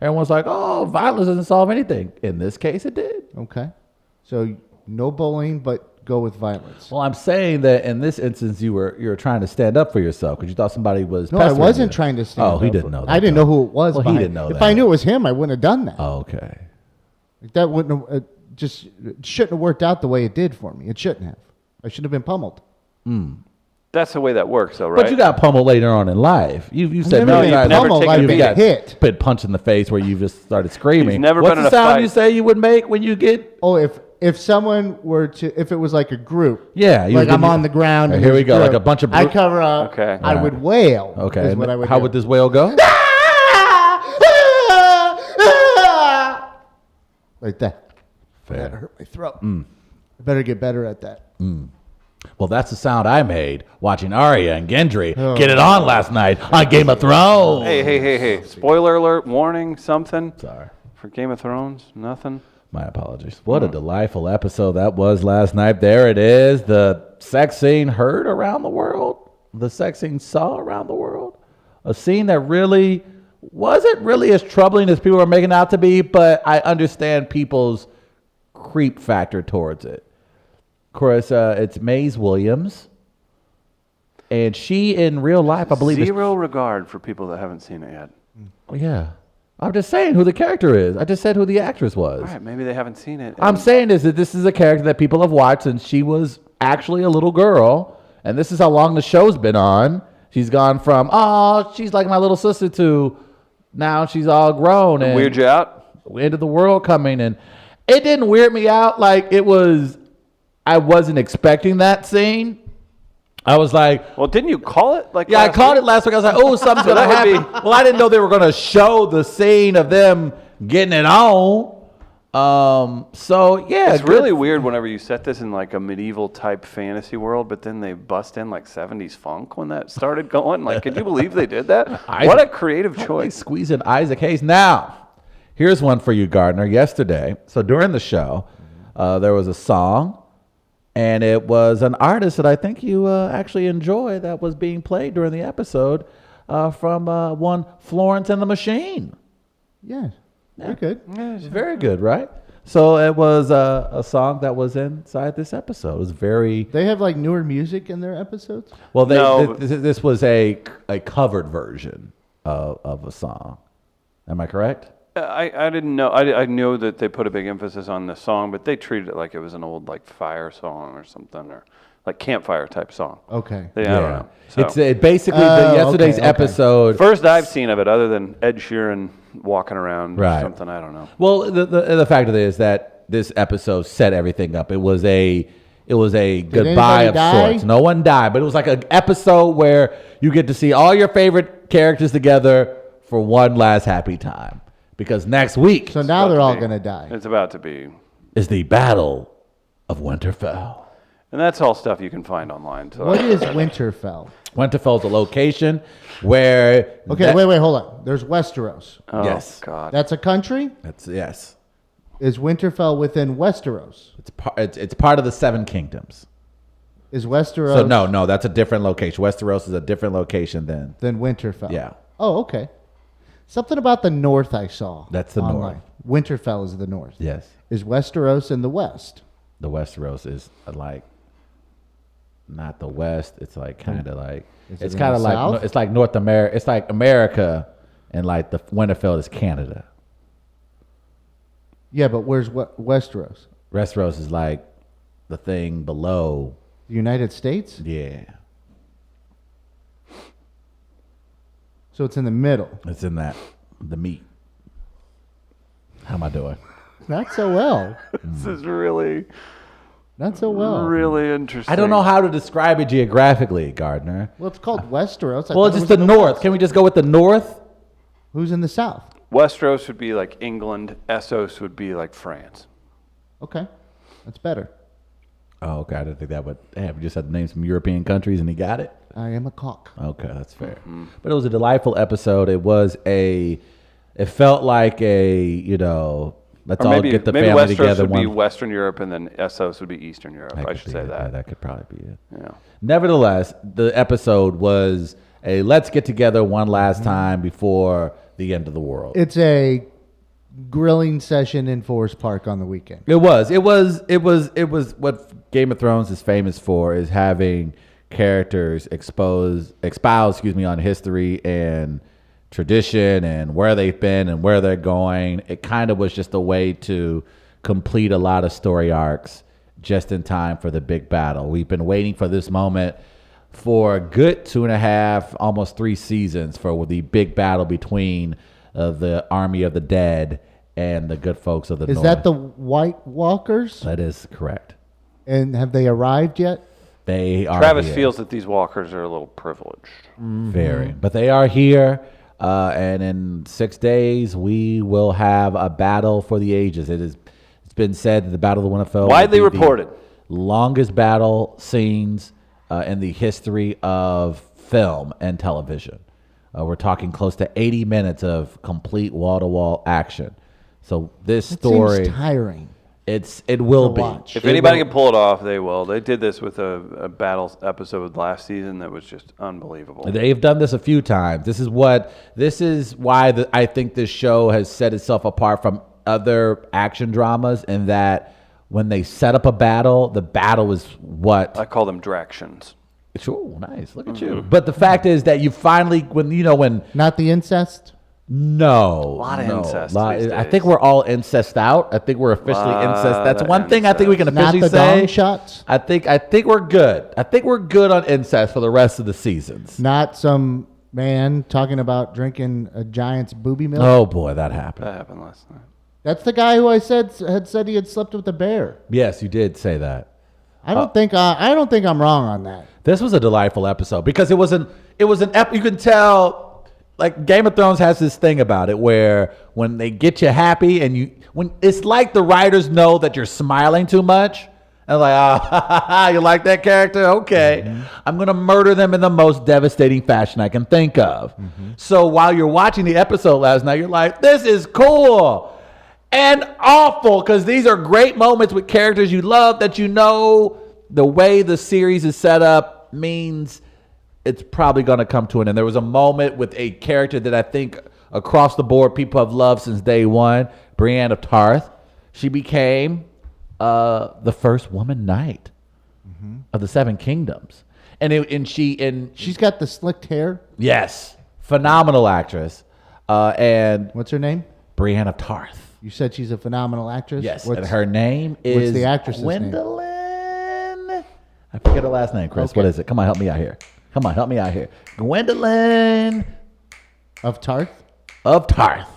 Everyone's like, oh, violence doesn't solve anything. In this case, it did. Okay. So no bullying, but go with violence. Well, I'm saying that in this instance, you were trying to stand up for yourself because you thought somebody was. No, I pestering wasn't you. trying to stand Oh, he up didn't for- know that. I didn't though. know who it was. Well, he behind- didn't know if that. I knew it was him, I wouldn't have done that. Oh, okay. That wouldn't have, just it shouldn't have worked out the way it did for me. It shouldn't have. I should have been pummeled. That's the way that works, though, right? But you got pummeled later on in life. You said never many been times pummeled, you've I've been got hit. been punched in the face where you just started screaming. He's never What's been in the a sound fight. you say you would make when you get? Oh, if someone were to, if it was like a group, Yeah, you like would- I'm on the ground. Here and we there's go, like group, a bunch of I brute- cover up. Okay. I would wail. Okay. Is what I would How do. would this wail go? Like that. That Fair. hurt my throat. I better get better at that. Well, that's the sound I made watching Arya and Gendry Oh. get it on last night on Game of Thrones. Hey. Spoiler alert, warning, something Sorry. for Game of Thrones? Nothing? My apologies. What a delightful episode that was last night. There it is. The sex scene heard around the world. The sex scene saw around the world. A scene that really wasn't really as troubling as people are making it out to be, but I understand people's creep factor towards it. Of course, it's Maze Williams. And she, in real life, I believe, Zero regard for people that haven't seen it yet. yeah. I'm just saying who the character is. I just said who the actress was. All right, maybe they haven't seen it. I'm saying is that this is a character that people have watched since she was actually a little girl, and this is how long the show's been on. She's gone from, oh, she's like my little sister to now she's all grown and Weird you out? end of the world coming, and it didn't weird me out like it was. I wasn't expecting that scene. I was like, Well, didn't you call it? Like yeah, I last called week? it last week. I was like, oh, something's gonna that would happen. Well, I didn't know they were gonna show the scene of them getting it on. So yeah, It's good. really weird whenever you set this in like a medieval type fantasy world, but then they bust in like 70s funk when that started going. Like, could you believe they did that? What a creative They choice. squeeze in Isaac Hayes. Now, here's one for you, Gardner. Yesterday, so during the show, there was a song, and it was an artist that I think you actually enjoy that was being played during the episode from one Florence and the Machine. Yeah. Very good. It's very good, right? So it was a song that was inside this episode. It was very They have like newer music in their episodes. well. No. This was a covered version of a song. Am I correct? I didn't know. I knew that they put a big emphasis on the song, but they treated it like it was an old like fire song or something, or like campfire type song. Okay. I don't know. So, It's basically Oh, yesterday's okay. episode. first I've seen of it, other than Ed Sheeran walking around Right. or something. I don't know. Well, the fact of it is that this episode set everything up. It was a goodbye anybody of die? sorts. No one died, but it was like an episode where you get to see all your favorite characters together for one last happy time. Because next week So now About they're to all be. going to die. It's about to be, is the Battle of Winterfell. and that's all stuff you can find online. So What is Winterfell? Winterfell's a location where Okay, wait, hold on. There's Westeros. oh, yes. God. That's a country? That's yes. Is Winterfell within Westeros? It's part of the Seven Kingdoms. Is Westeros So no, that's a different location. Westeros is a different location than than Winterfell? yeah. Oh, okay. Something about the north I saw. That's the online. Winterfell is the north. Yes. Is Westeros in the west? The Westeros is like not the West. It's like kind of like Is it it's in kind of the like South? it's like North America. It's like America, and like the Winterfell is Canada. Yeah, but where's Westeros? Westeros is like the thing below. The United States? Yeah. So it's in the middle. It's in the meat. How am I doing? Not so well. This is really, Not so well. really interesting. I don't know how to describe it geographically, Gardner. Well, it's called Westeros. Well, it's just the north. Can we just go with the north? Who's in the south? Westeros would be like England. Essos would be like France. Okay, that's better. Oh, okay. I didn't think that would. We just had to name some European countries, and he got it. I am a cock. Okay, that's fair. But it was a delightful episode. It felt like let's Or all maybe, get the maybe family Westeros together. would be Western Europe, and then Essos would be Eastern Europe. I should say that. That could probably be it. Yeah. Nevertheless, the episode was a let's get together one last time before the end of the world. It's a grilling session in Forest Park on the weekend. It was what Game of Thrones is famous for, is having characters expound on history and tradition and where they've been and where they're going. It kind of was just a way to complete a lot of story arcs just in time for the big battle. We've been waiting for this moment for a good 2.5, almost 3 seasons for the big battle between the army of the dead and the good folks of the north. Is that the White Walkers? That is correct. And have they arrived yet? They are Travis here. feels that these walkers are a little privileged. Very. But they are here. And in 6 days, we will have a battle for the ages. It's been said that the Battle of the Winterfell Widely will be reported. the longest battle scenes in the history of film and television. We're talking close to 80 minutes of complete wall-to-wall action. So this It story, seems tiring. it will to be. watch. If anybody can pull it off, they will. They did this with a battle episode last season that was just unbelievable. They've done this a few times. This is why I think this show has set itself apart from other action dramas, in that when they set up a battle, the battle is what. I call them Dractions. Sure, nice. Look at you. But the fact is that you finally, when Not the incest? no, A lot of no, incest lot- these I days. think we're all incest out. I think we're officially incest. That's of one thing I think we can Not officially the say. dong shots? I think we're good. I think we're good on incest for the rest of the seasons. Not some man talking about drinking a giant's booby milk? Oh boy, that happened. That happened last night. That's the guy who I said he had slept with a bear. Yes, you did say that. I don't think I'm wrong on that. This was a delightful episode because it was an you can tell, like, Game of Thrones has this thing about it where when they get you happy when it's like the writers know that you're smiling too much and like, you like that character? Okay. I'm going to murder them in the most devastating fashion I can think of. So while you're watching the episode last night, you're like, this is cool and awful, because these are great moments with characters you love that the way the series is set up means it's probably going to come to an end. There was a moment with a character that I think across the board people have loved since day one, Brienne of Tarth. She became the first woman knight of the Seven Kingdoms. And She's got the slicked hair. yes, phenomenal actress. And What's her name? Brienne of Tarth. You said she's a phenomenal actress? Yes, and her name is what's the actress's name? Gwendolyn. I forget her last name, Chris. Okay. What is it? Come on, help me out here. Gwendolyn Of Tarth? of Tarth.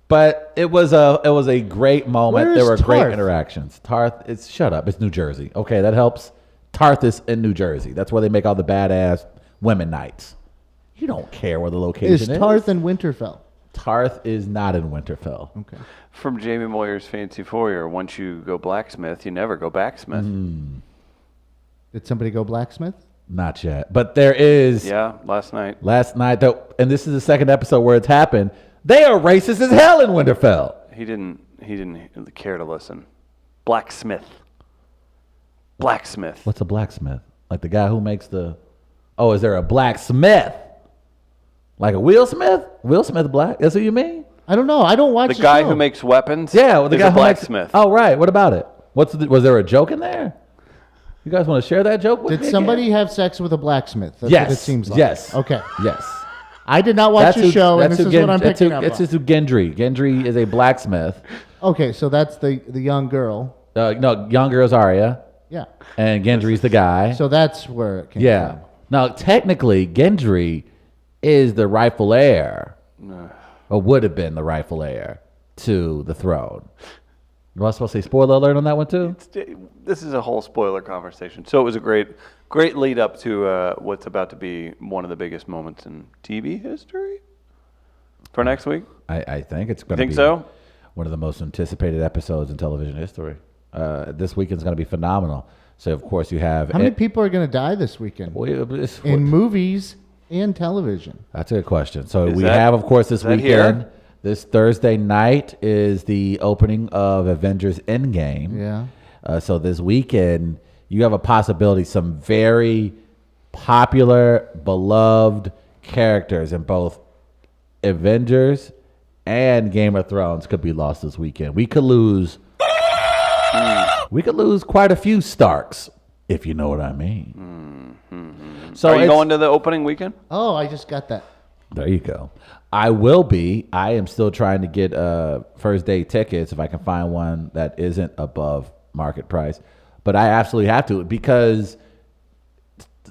But it was a great moment. Where There is were great Tarth? interactions. Tarth, shut up. It's New Jersey. Okay, that helps. Tarth is in New Jersey. That's where they make all the badass women nights. You don't care where the location Is is. Tarth in Winterfell? Tarth is not in Winterfell. Okay. From Jamie Moyer's Fancy Foyer, once you go blacksmith, you never go backsmith. Did somebody go blacksmith? Not yet. But there is. Yeah, last night. Last night, and this is the second episode where it's happened. They are racist as hell in Winterfell. He didn't care to listen. Blacksmith. Blacksmith. What's a blacksmith? Like the guy who makes the. Oh, is there a blacksmith? Like a Will Smith? Will Smith black? That's what you mean? I don't know. I don't watch The the guy show. who makes weapons. Yeah, well, the is guy a who makes- blacksmith. Oh, right. What about it? Was there a joke in there? You guys want to share that joke with me Did again? somebody have sex with a blacksmith? That's Yes. what it seems like. Yes. Okay. Yes. I did not watch the show, and this is what I'm picking up That's on. who Gendry. Gendry is a blacksmith. Okay, so that's the young girl. No, young girl's Arya, Yeah. and Gendry's the guy. So that's where it came Yeah. from. Now, technically, Gendry is the rightful heir, or would have been the rightful heir to the throne. Was I supposed to say spoiler alert on that one too? This is a whole spoiler conversation. So it was a great lead up to what's about to be one of the biggest moments in TV history for next week. I think it's going to be so? one of the most anticipated episodes in television history. This weekend's going to be phenomenal. So of course you have How many people are going to die this weekend in movies and television? That's a good question. So Is we that- have, of course, this is that weekend. here? This Thursday night is the opening of Avengers Endgame. Yeah. So this weekend, you have a possibility some very popular, beloved characters in both Avengers and Game of Thrones could be lost this weekend. We could lose quite a few Starks, if you know what I mean. So Are you it's- going to the opening weekend? Oh, I just got that. There you go. I will be. I am still trying to get first day tickets if I can find one that isn't above market price. But I absolutely have to because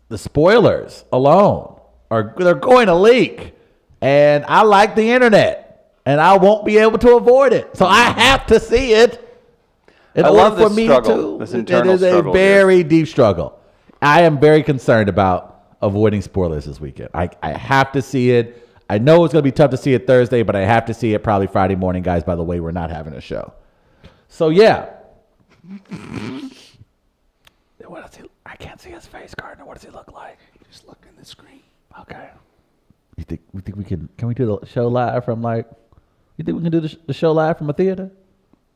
the spoilers alone they're going to leak. And I like the internet. And I won't be able to avoid it. So I have to see it. In I order love for this me struggle, to, this it internal is a struggle very deep struggle. I am very concerned about avoiding spoilers this weekend. I have to see it. I know it's going to be tough to see it Thursday, but I have to see it probably Friday morning, guys. By the way, we're not having a show. So, yeah. What does I can't see his face, Gardner. What does he look like? Just look in the screen. Okay. You think we can we do the show live from you think we can do the show live from a theater?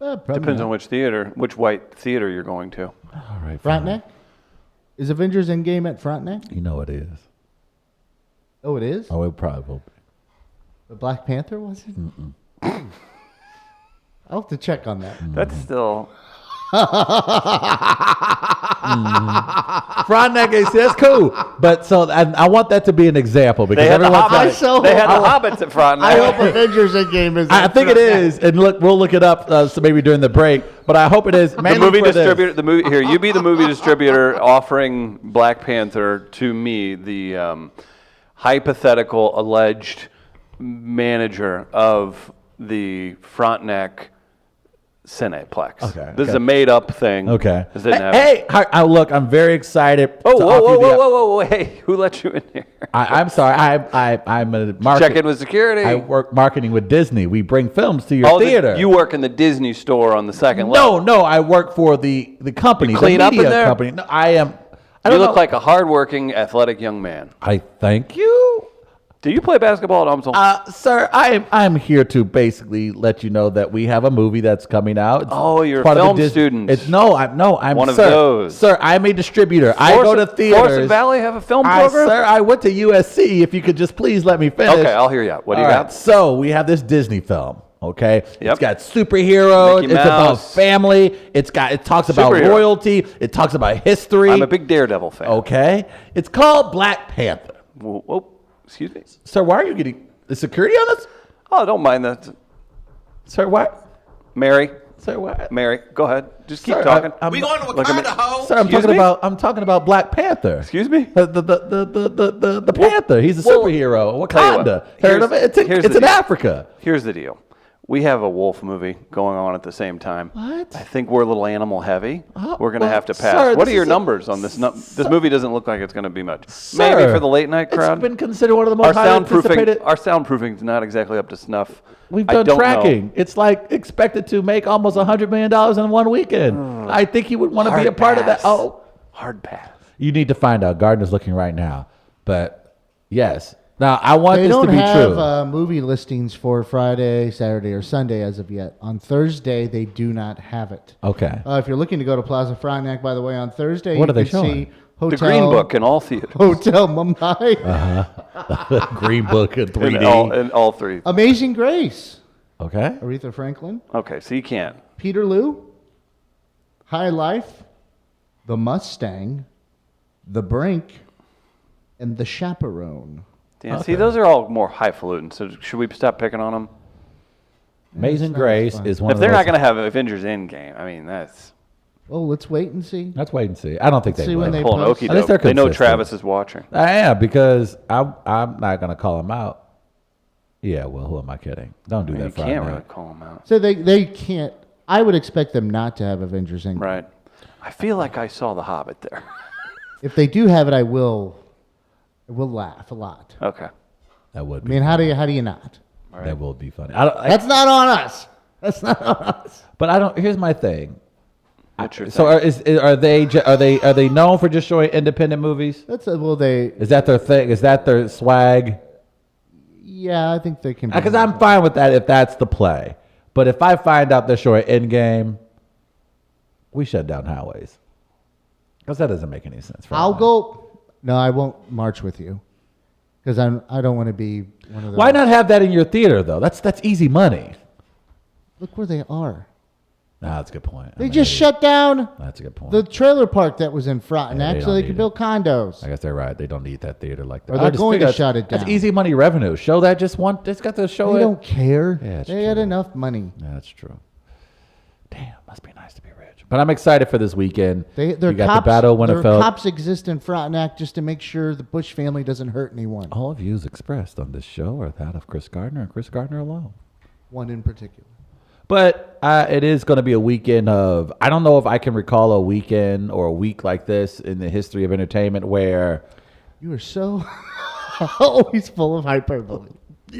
Depends on which theater, which white theater you're going to. All right. Frontenac? Is Avengers Endgame at Frontenac? You know it is. Oh, it is? Oh, it probably will be. The Black Panther, was it? I'll have to check on that. That's still. Frontenac is that's cool, but so I want that to be an example because They had the everyone's hobbits. like, They had the hobbits at Frontenac. I hope Avengers Endgame is I at think it Frontenac. is, and look, we'll look it up so maybe during the break. But I hope it is. The mainly movie for this. distributor, the movie here. You be the movie distributor offering Black Panther to me, the hypothetical alleged manager of the Frontenac Cineplex. Okay, This is okay. a made-up thing. Okay. This didn't happen. Hey, look, I'm very excited. Oh, to whoa, offer whoa, you the- whoa! Hey, who let you in here? I'm sorry. I'm a market. Check in with security. I work marketing with Disney. We bring films to your theater. You work in the Disney store on the second level. No, I work for the company, You clean the up in media there? company. No, I am. I You don't look know. like a hardworking, athletic young man. I thank you. Do you play basketball at Umsel? Sir, I'm here to basically let you know that we have a movie that's coming out. It's Oh, you're a part of the film student. I'm One of sir, those. Sir, I'm a distributor. I go to theaters. Florissant Valley have a film program? Sir, I went to USC. If you could just please let me finish. Okay, I'll hear you out. What do you All got? right, so we have this Disney film. Okay, Yep. It's got superheroes. Mickey It's about Mouse. family. It talks about Superhero. royalty. It talks about history. I'm a big Daredevil fan. Okay, it's called Black Panther. Whoa, excuse me. Sir, why are you getting the security on this? Oh, don't mind that. Sir, why? Mary, Sir, why? Mary, go ahead. Just keep Sir, talking. We going to Look at me. Wakanda, ho? Sir, I'm Excuse talking me? about. I'm talking about Black Panther. Excuse me? The Panther. He's a well, superhero. tell you what, Wakanda. Heard of it? here's It's the in deal. Africa. Here's the deal. We have a wolf movie going on at the same time. What? I think we're a little animal heavy. Oh, We're going to well, have to pass. sir, What this are your is a- numbers on this? This movie doesn't look like it's going to be much. Sir, Maybe for the late night crowd. It's been considered one of the our most highly anticipated. soundproofing is not exactly up to snuff. We've I done don't tracking. know. It's like expected to make almost $100 million in one weekend. I think you would want to be a Hard part of that. pass. Oh, Hard pass. you need to find out. Gardner's looking right now. But yes. Now, I want They this to don't be have true. movie listings for Friday, Saturday, or Sunday as of yet. On Thursday, they do not have it. Okay. If you're looking to go to Plaza Frontenac, by the way, on Thursday, What you are they can showing? see Hotel, The Green Book in all theaters. Hotel Mumbai, Green Book in 3D. In all three. Amazing Grace, Okay. Aretha Franklin, Okay, so you can't. Peter Lou, High Life, The Mustang, The Brink, and The Chaperone. Yeah, see, those are all more highfalutin. So should we stop picking on them? Amazing not Grace fun. is one If of they're those. not going to have Avengers Endgame, I mean, that's Well, let's wait and see. Let's wait and see. I don't think Let's they see will. when they Pulling post. okie At least doke. they're They know consistent. Travis is watching. I am because I'm not gonna call him out. Yeah, well, who am I kidding? Don't do I mean, that you Friday can't night. really call him out. So they can't. I would expect them not to have Avengers Endgame. Right. I feel like I saw The Hobbit there. If they do have it, I will laugh a lot. Okay. That would I be. mean, how do you not? That will be funny. I don't, That's not on us. That's not on us. but I don't. Here's my thing. What's your So thing? are they known for just showing independent movies? They. Is that their thing? Is that their swag? Yeah, I think they can. Because I'm fine with that if that's the play. But if I find out they're showing Endgame, we shut down highways. Because that doesn't make any sense. I'll go. No, I won't march with you. Because I don't want to be one of those. Why not have that in your theater though? That's easy money. Look where they are. Nah, that's a good point. They just shut down That's a good point. the trailer park that was in front. Yeah, they So don't they need can it. build condos. I guess they're right. They don't need that theater like that. Or they're I just going figure to that's- shut it That's down. easy money revenue. Show that just one. It's got to show They it. don't care. Yeah, it's they had true. enough money. Yeah, that's true. Damn, must be nice to be rich. But I'm excited for this weekend. Their you got cops, the Battle of their Winterfell. cops exist in Frontenac just to make sure the Bush family doesn't hurt anyone. All views expressed on this show are that of Chris Gardner and Chris Gardner alone. One in particular. But it is going to be a weekend of, I don't know if I can recall a weekend or a week like this in the history of entertainment where, You are so always full of hyperbole.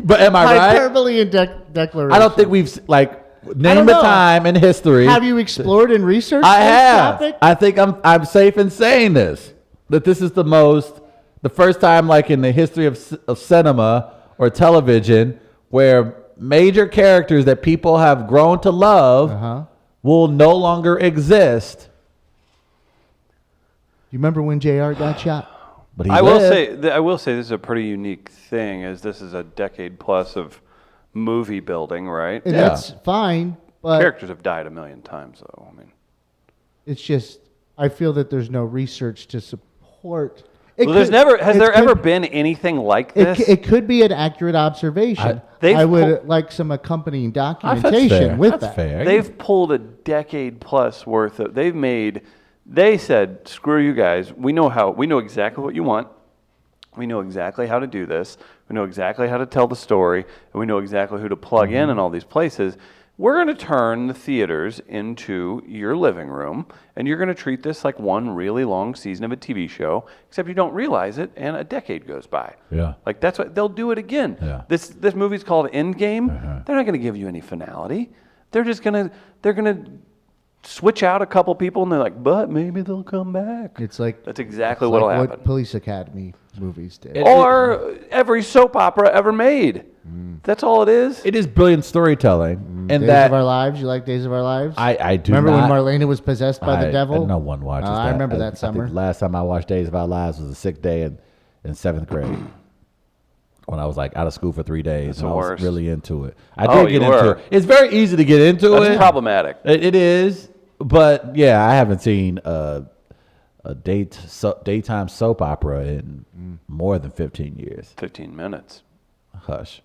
but am I right? Hyperbole and declaration. I don't think we've, don't name a know. time in history. Have you explored and researched I this have. topic? I think I'm safe in saying this, that this is the first time like in the history of cinema or television where major characters that people have grown to love Uh-huh. will no longer exist. You remember when JR got shot? But he I will lived. say I will say this is a pretty unique thing, as this is a decade plus of movie building, right? And Yeah. that's fine, but Characters have died a million times, though. I mean, it's just I feel that there's no research to support. well, there's never has there ever been anything like this? It could be an accurate observation. They've I would pulled- like some accompanying That's documentation fair. with That's that. fair. They've pulled a decade plus worth of. They said, "Screw you guys. We know exactly what you want. We know exactly how to do this. We know exactly how to tell the story, and we know exactly who to plug in all these places. We're going to turn the theaters into your living room, and you're going to treat this like one really long season of a TV show, except you don't realize it, and a decade goes by. Yeah. Like that's what they'll do it again. Yeah. This movie's called Endgame. They're not going to give you any finality. They're gonna switch out a couple people, and they're like, but maybe they'll come back. It's like That's exactly it's what'll like happen. what Police Academy movies did. Or every soap opera ever made. That's all it is. It is brilliant storytelling, and Days that of Our Lives. You like Days of Our Lives? I do remember not. when Marlena was possessed by the devil. No one watches that. I remember that I summer. think the last time I watched Days of Our Lives was a sick day in seventh grade. When I was like out of school for 3 days, That's and the I was worst. really into it. I Oh, did you get into were. it. It's very easy to get into That's it. problematic. It is, but yeah, I haven't seen a daytime soap opera in more than 15 years. 15 minutes. Hush.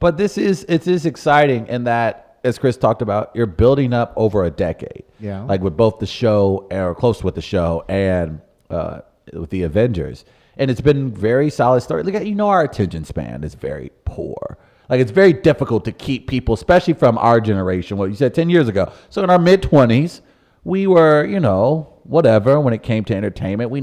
But it is exciting in that, as Chris talked about, you're building up over a decade. Yeah. Like with both the show, or close with the show, and with the Avengers. And it's been very solid story. Look, our attention span is very poor. Like it's very difficult to keep people, especially from our generation. What you said 10 years ago. So in our mid-20s, we were, whatever when it came to entertainment. We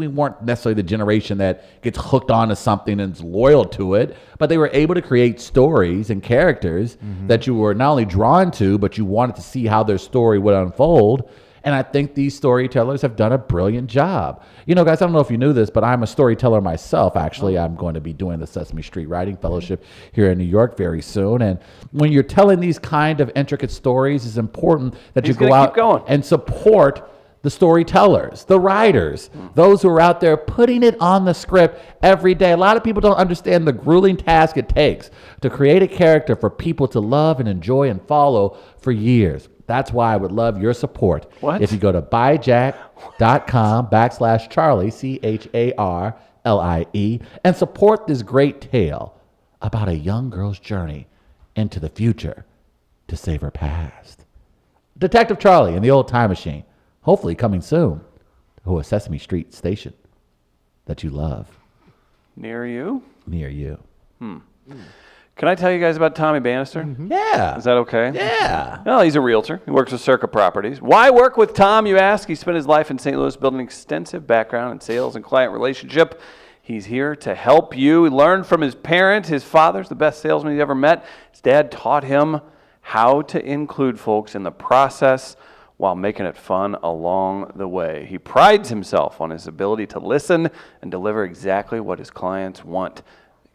weren't necessarily the generation that gets hooked onto something and is loyal to it, but they were able to create stories and characters that you were not only drawn to, but you wanted to see how their story would unfold. And I think these storytellers have done a brilliant job. Guys, I don't know if you knew this, but I'm a storyteller myself. Actually, I'm going to be doing the Sesame Street Writing Fellowship here in New York very soon. And when you're telling these kind of intricate stories, it's important that He's you go gonna out keep going. and support the storytellers, the writers, those who are out there putting it on the script every day. A lot of people don't understand the grueling task it takes to create a character for people to love and enjoy and follow for years. That's why I would love your support. What? If you go to buyjack.com/Charlie, CHARLIE, and support this great tale about a young girl's journey into the future to save her past. Detective Charlie in the Old Time Machine. Hopefully coming soon to a Sesame Street station that you love Near you? near you. Can I tell you guys about Tommy Bannister? Yeah. Is that okay? Yeah. Well, he's a realtor. He works with Circa Properties. Why work with Tom, you ask? He spent his life in St. Louis building an extensive background in sales and client relationship. He's here to help you. He learned from his parents. His father's the best salesman he's ever met. His dad taught him how to include folks in the process while making it fun along the way. He prides himself on his ability to listen and deliver exactly what his clients want.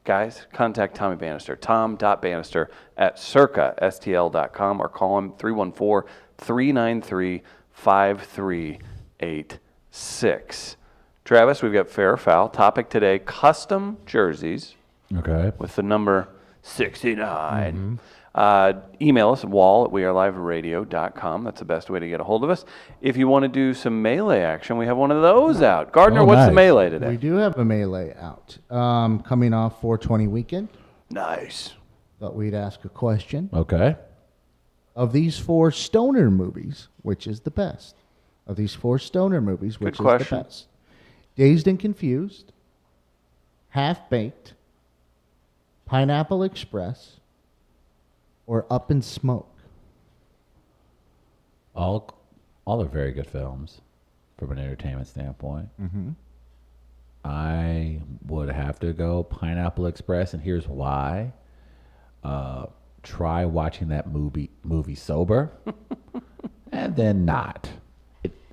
Guys, contact Tommy Bannister, tom.bannister@circastl.com or call him 314-393-5386. Travis, we've got fair or foul. Topic today, custom jerseys Okay. with the number 69. Email us at wall@weareliveradio.com. That's the best way to get a hold of us. If you want to do some Melee action, we have one of those out. Gardner, Oh, what's the nice. Melee We today? do have a Melee out. Coming off 420 weekend, Nice. but we'd ask a question. Okay. Of these 4 stoner movies, which is the best? Of these 4 stoner movies, which is question. the best? Dazed and Confused, Half Baked, Pineapple Express, or Up in Smoke? All are very good films from an entertainment standpoint. I would have to go Pineapple Express, and here's why. Try watching that movie sober, and then not.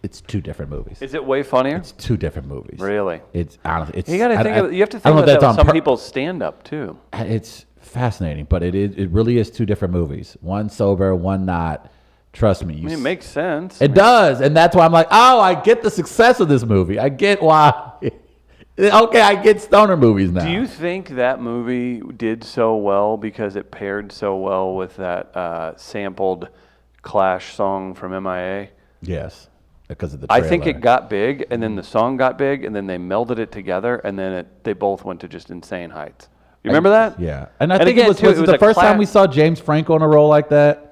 It's 2 different movies. Is it way funnier? It's 2 different movies. Really? It's honestly. It's, You got to I- think. I- You have to I think don't know about if that that's with on some pur- people's stand-up too. It's fascinating, but it really is 2 different movies. One sober, one not. Trust me. I mean, it makes sense. It does, and that's why I'm like, oh, I get the success of this movie. I get why. Okay, I get stoner movies now. Do you think that movie did so well because it paired so well with that sampled Clash song from MIA? Yes, because of the. I Trailer. think it got big, and then the song got big, and then they melded it together, and then they both went to just insane heights. You remember that? Yeah, and I And think again, it was, too, was it it was the a first time we class- saw James Franco in a role like that.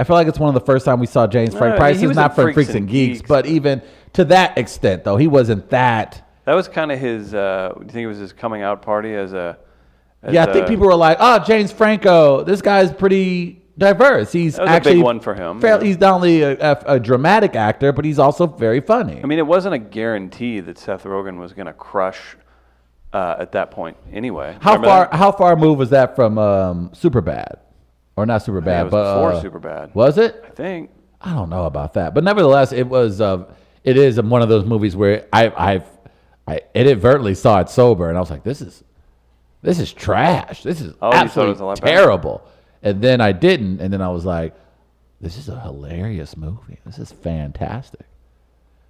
I feel like it's one of the first time we saw James Franco. I mean, Probably he he's was not in from Freaks and Geeks, but but- even to that extent, though, he wasn't that. That was kind of his. Do you think it was his coming out party as a? Yeah, I think people were like, "Oh, James Franco, this guy's pretty diverse. He's That was a actually big one for him, fairly- yeah. He's not only a dramatic actor, but he's also very funny." I mean, it wasn't a guarantee that Seth Rogen was going to crush at that point. Anyway, how Remember far? that? How far move was that from Superbad, or not I think Superbad? it was but before Superbad. Was it? I think. I don't know about that, but nevertheless, it was. It is one of those movies where I inadvertently saw it sober, and I was like, "This is trash. This is Oh, you thought it absolutely was a lot better? terrible." And then I didn't, and then I was like, "This is a hilarious movie. This is fantastic."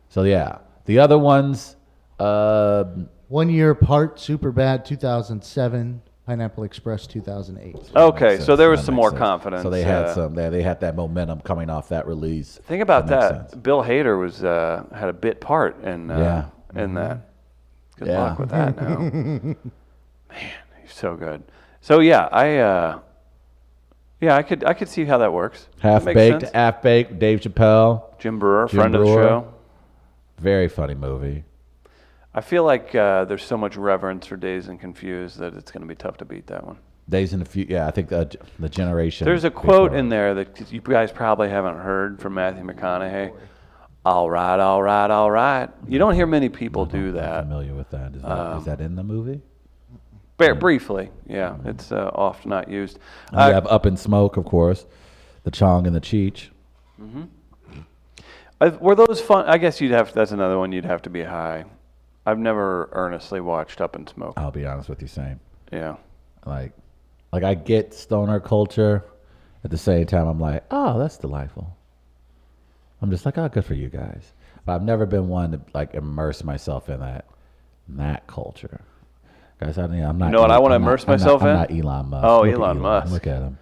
So yeah, the other ones. 1 year apart, Superbad 2007, Pineapple Express 2008. Okay, so there was That some makes more sense. confidence. So they had some. They had that momentum coming off that release. Think about makes that. sense. Bill Hader was had a bit part in Yeah. in that. Good Yeah. luck with that now. Man, he's so good. So yeah, I could see how that works. Half That makes baked, sense. half baked. Dave Chappelle, Jim Brewer, Jim friend of Brewer. the show. very funny movie. I feel like there's so much reverence for Dazed and Confused that it's going to be tough to beat that one. Days in the Future. Yeah, I think the generation. There's a quote before. in there that you guys probably haven't heard from Matthew McConaughey. All right, all right, all right. You don't hear many people do I'm that. familiar with that. Is that in the movie? Briefly, yeah. It's often not used. And you have Up in Smoke, of course, the Chong and the Cheech. Were those fun? I guess you'd have. That's another one you'd have to be high. I've never earnestly watched Up in Smoke. I'll be honest with you, same. Yeah. Like I get stoner culture. At the same time, I'm like, oh, that's delightful. I'm just like, oh, good for you guys. But I've never been one to like immerse myself in that culture. Guys, I'm not. You know what I wanna I'm not- immerse I'm not- myself in? I'm not Elon Musk. Oh, Look at Elon Musk. Look at him.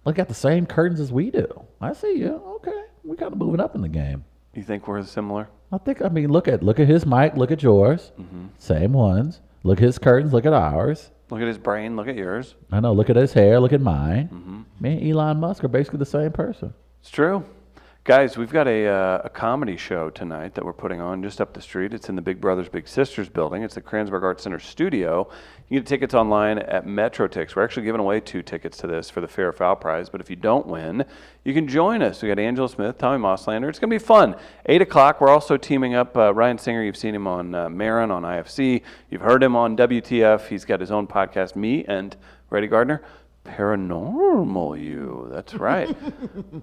Look at the same curtains as we do. I see you. Okay, we kind of moving up in the game. You think we're similar? I mean, look at his mic. Look at yours. Same ones. Look at his curtains. Look at ours. Look at his brain. Look at yours. I know. Look at his hair. Look at mine. Me and Elon Musk are basically the same person. It's true. Guys, we've got a comedy show tonight that we're putting on just up the street. It's in the Big Brothers Big Sisters building. It's the Kranzberg Arts Center studio. You get tickets online at MetroTix. We're actually giving away 2 tickets to this for the Fair or Foul prize, but if you don't win, you can join us. We got Angela Smith, Tommy Mosslander. It's going to be fun. 8 o'clock, we're also teaming up Ryan Singer. You've seen him on Marin on IFC. You've heard him on WTF. He's got his own podcast, me and Brady Gardner. Paranormal You. That's right.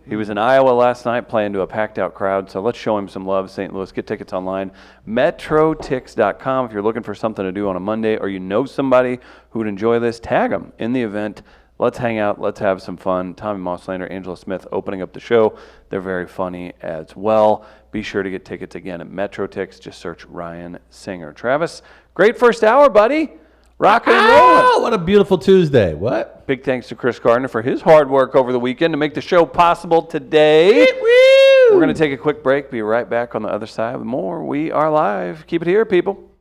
He was in Iowa last night playing to a packed out crowd, so let's show him some love, St. Louis. Get tickets online. MetroTix.com. If you're looking for something to do on a Monday or you know somebody who would enjoy this, tag them in the event. Let's hang out. Let's have some fun. Tommy Mosslander, Angela Smith opening up the show. They're very funny as well. Be sure to get tickets again at MetroTix. Just search Ryan Singer. Travis, great first hour, buddy. Rocking and rolling. Oh, what a beautiful Tuesday. What? Big thanks to Chris Gardner for his hard work over the weekend to make the show possible today. We're going to take a quick break. Be right back on the other side with more. We are live. Keep it here, people.